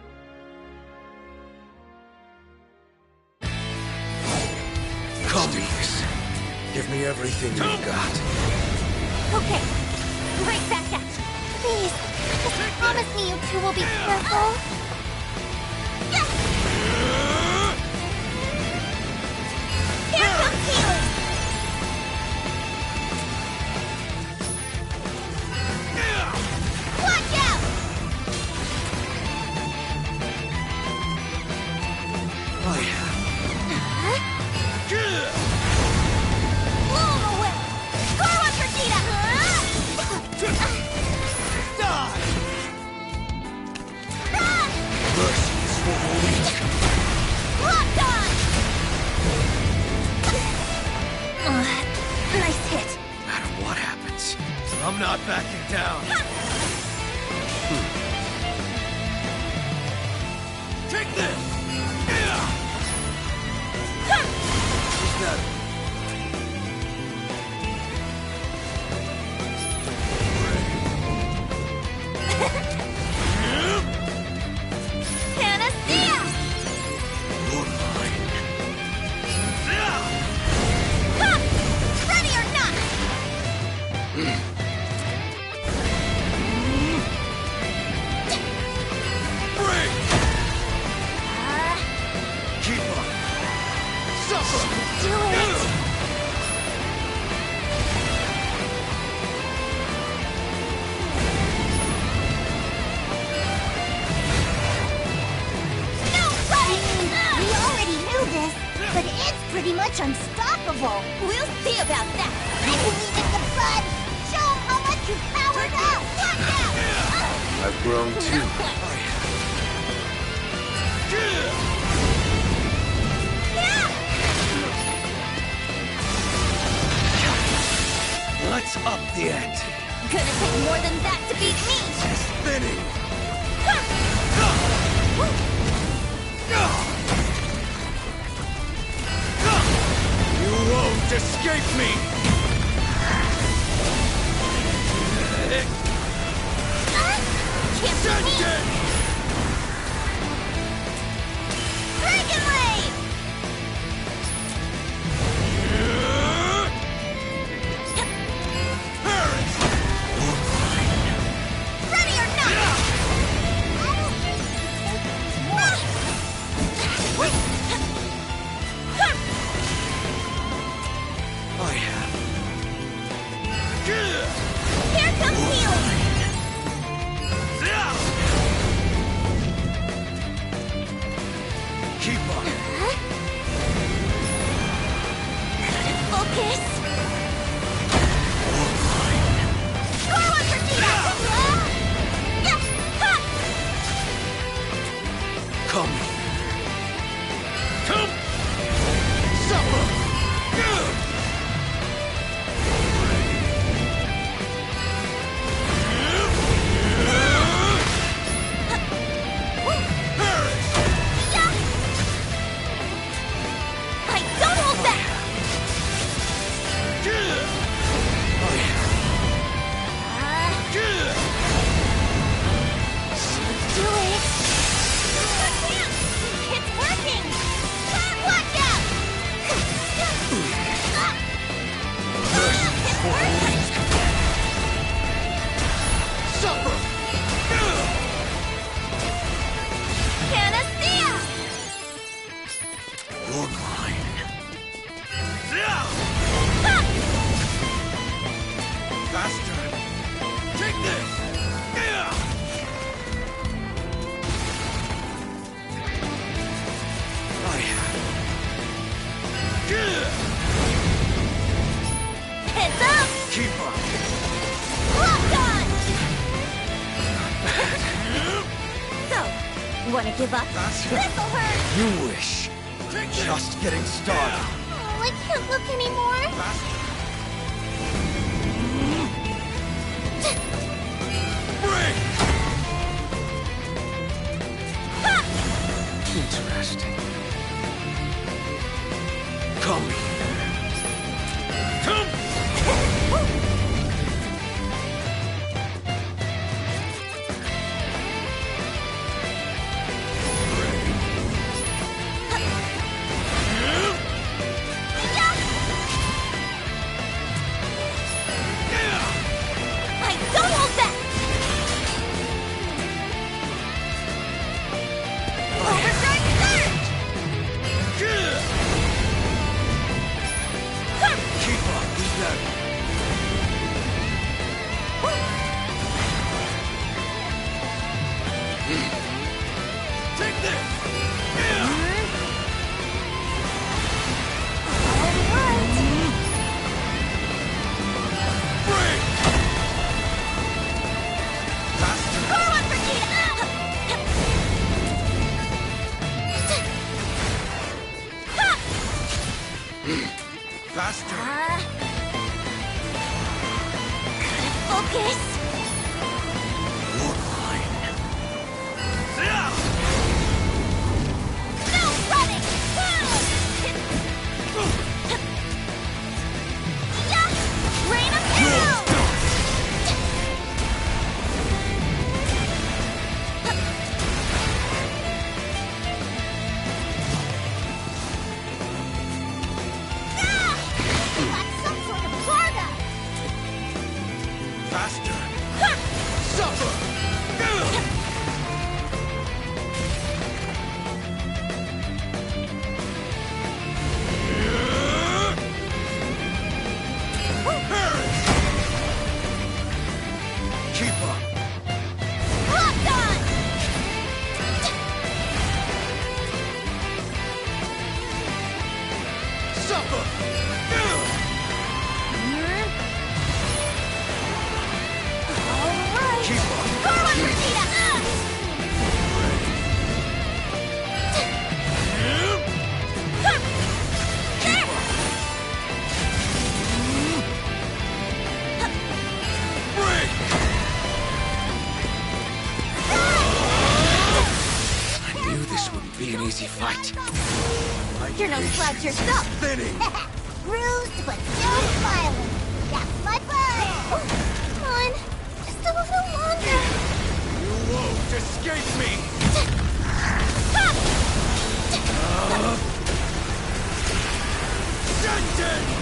Come, give me everything you've got. Okay, right back at you. Please, just promise me you two will be careful. Here comes healing! Watch out! Blow him away! Score one for Tita! Die! Run! I'm not backing down. Take this! Is that Panacea! you're mine? Ha! Ready or not! Break! Keep up! Suffer! Do it! No way! We already knew this, but it's pretty much unstoppable. We'll see about that! I believe in the bud. Show 'em how much you powered up. Watch out! I've grown too. Not quite. Let's up the ante. Gonna take more than that to beat me! Spinning. You won't escape me. Can't beat me! Dragon Wave! Ready or not! I have. Here comes healing! Keep up. Focus! Score one for Tita! Yeah! Ha! Come. Come. Suffer. I don't hold back! Do it! It's working! Watch out! It's working! Suffer. Panacea! You're mine. Faster. Take this. I have. Heads up! Keep up. Lock on! So, wanna give up? This'll hurt! You wish. Just getting started. Oh, I can't look anymore. Break! Interesting. Come here. Come! I don't hold back! Overdrive surge! Keep up. We got it. Take this! Break! Score one for Tita! Faster! Focus! You're mine. No running! Rain 'em down! That's some sort of Varda! Faster. Suffer. Keep up. Locked on! Suffer. Alright! Keep up. Forward, Vegeta! I knew this wouldn't be an easy fight. You're no slouch yourself! Thinning. Bruised but still smiling. That's my plan! Come on, just a little longer. You won't escape me. Sentence!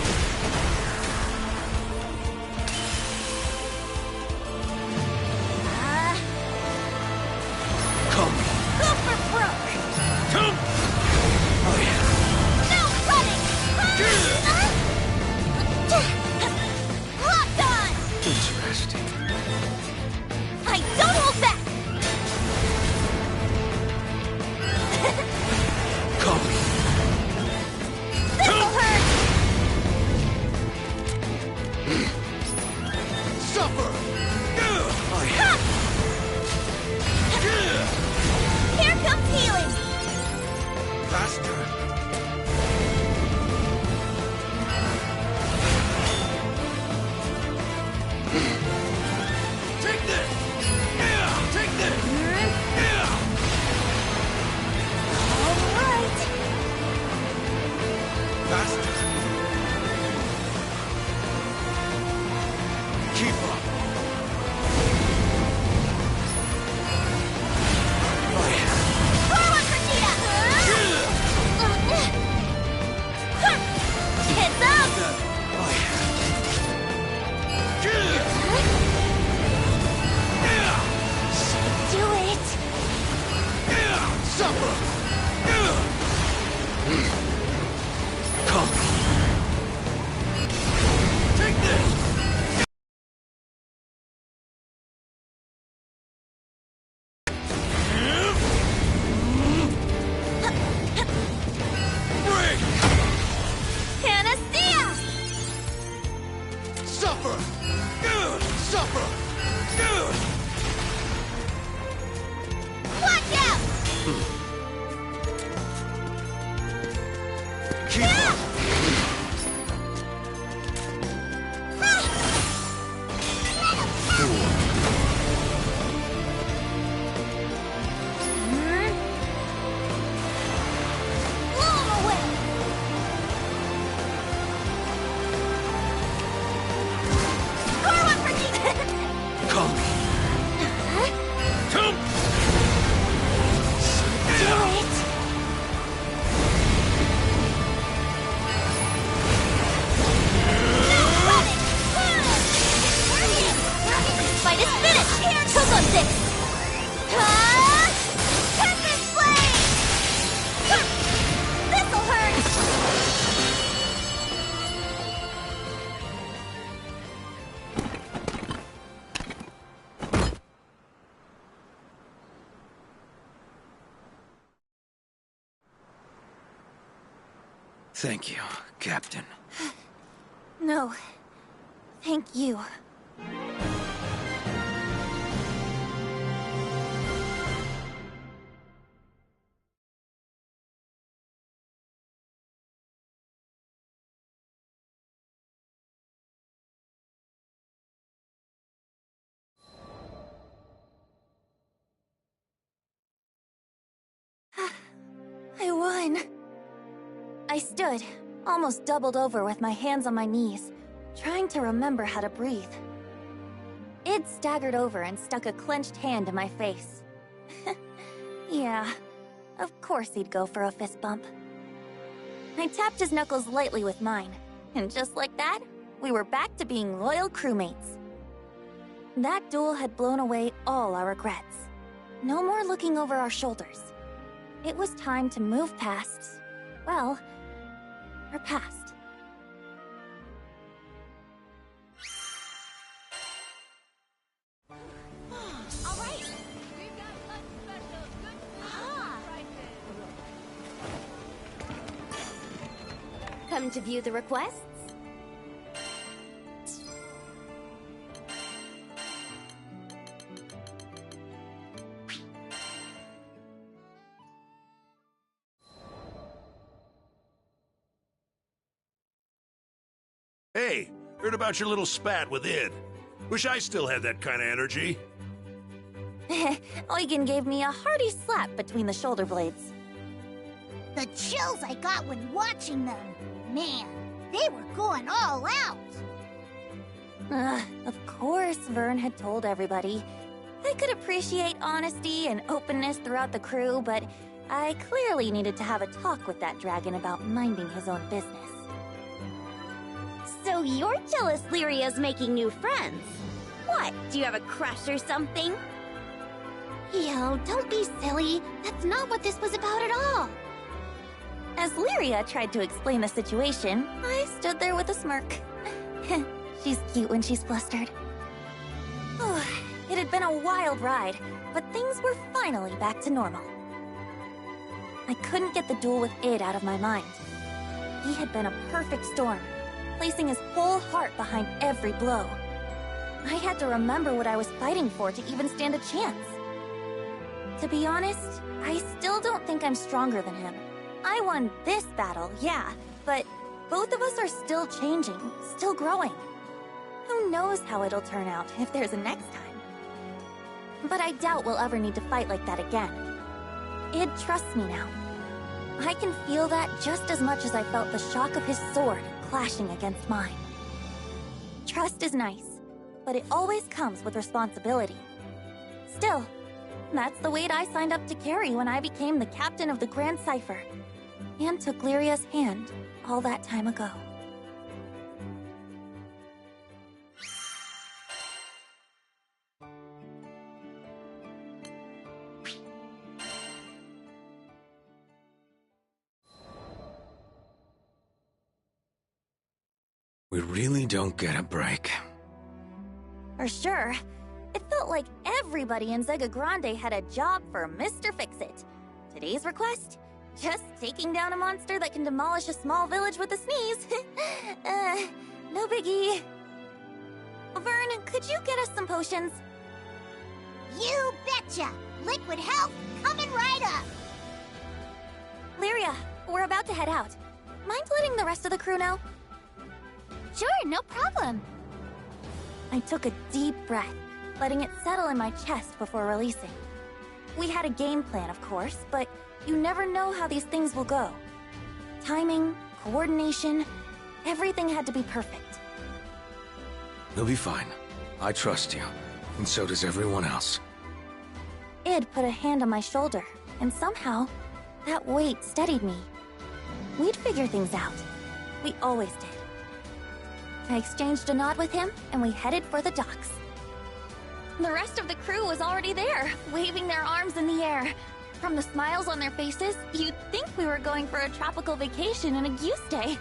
Come. Go for broke! Come. Oh yeah. No running! Locked on! Interesting. I don't hold back! Come. This'll hurt! Suffer. Oh yeah. Here comes healing! Faster. Take this. Yeah. Take this. Yeah. Alright! Faster. Keep up. Oh yeah. Forward, Vegeta! Heads up! Oh yeah. Do it! Suffer. Come. Take this. Break. Panacea! Suffer. Suffer. Watch out! Keep up. Blow him away! Forward, Vegeta! Come. Come. Do it! No running! Fight is finished! Here comes on six! Tempest Blade! This'll hurt! Thank you, Captain. No. Thank you. I won. I stood, almost doubled over with my hands on my knees, trying to remember how to breathe. Id staggered over and stuck a clenched hand in my face. Yeah, of course he'd go for a fist bump. I tapped his knuckles lightly with mine, and just like that, we were back to being loyal crewmates. That duel had blown away all our regrets. No more looking over our shoulders. It was time to move past, well, our past. Come to view the requests? Hey, heard about your little spat with Id. Wish I still had that kind of energy. Eugen gave me a hearty slap between the shoulder blades. The chills I got when watching them. Man, they were going all out. Of course Vern had told everybody. I could appreciate honesty and openness throughout the crew, but I clearly needed to have a talk with that dragon about minding his own business. So you're jealous Lyria's making new friends? What, do you have a crush or something? Yo, don't be silly. That's not what this was about at all. As Lyria tried to explain the situation, I stood there with a smirk. She's cute when she's flustered. It had been a wild ride, but things were finally back to normal. I couldn't get the duel with Id out of my mind. He had been a perfect storm, placing his whole heart behind every blow. I had to remember what I was fighting for to even stand a chance. To be honest, I still don't think I'm stronger than him. I won this battle, yeah, but both of us are still changing, still growing. Who knows how it'll turn out if there's a next time? But I doubt we'll ever need to fight like that again. Id trusts me now. I can feel that just as much as I felt the shock of his sword clashing against mine. Trust is nice, but it always comes with responsibility. Still, that's the weight I signed up to carry when I became the captain of the Grand Cipher, and took Lyria's hand all that time ago. We really don't get a break. For sure. It felt like everybody in Zega Grande had a job for Mr. Fix-It. Today's request? Just taking down a monster that can demolish a small village with a sneeze. No biggie. Vern, could you get us some potions? You betcha! Liquid health coming right up! Lyria, we're about to head out. Mind letting the rest of the crew know? Sure, no problem. I took a deep breath, letting it settle in my chest before releasing. We had a game plan, of course, but you never know how these things will go. Timing, coordination, everything had to be perfect. You'll be fine. I trust you, and so does everyone else. Id put a hand on my shoulder, and somehow, that weight steadied me. We'd figure things out. We always did. I exchanged a nod with him, and we headed for the docks. The rest of the crew was already there, waving their arms in the air. From the smiles on their faces, you'd think we were going for a tropical vacation in a goose day.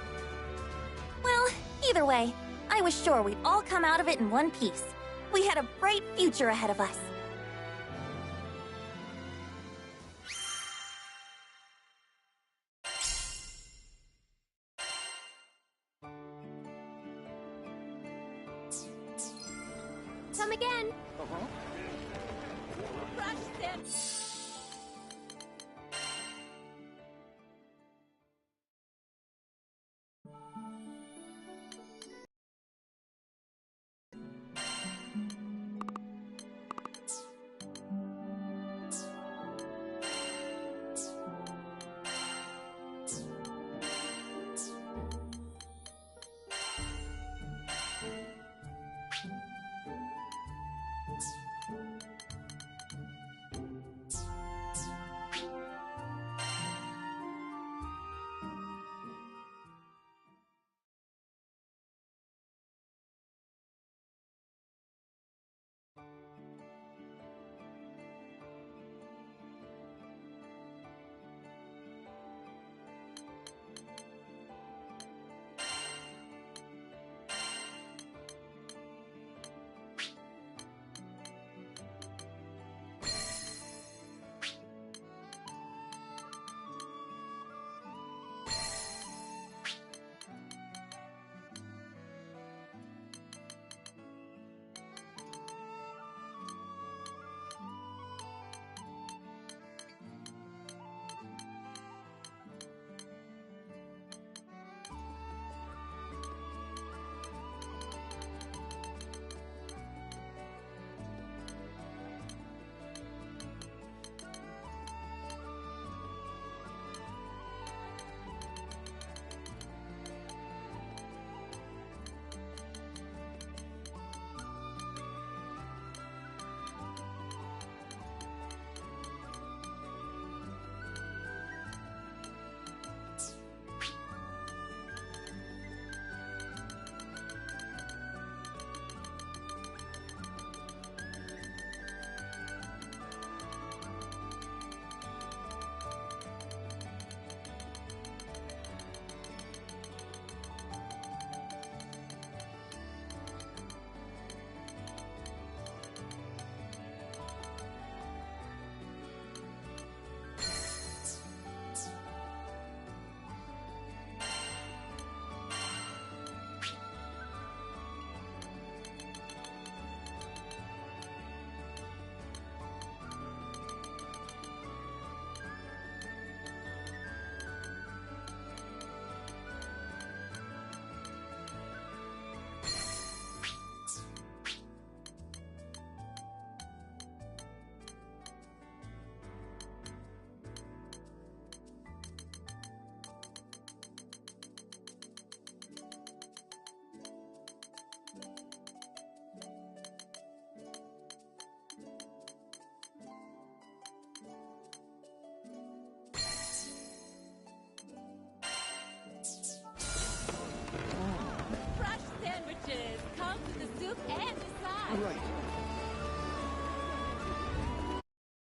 Well, either way, I was sure we'd all come out of it in one piece. We had a bright future ahead of us. Come again. Crush them!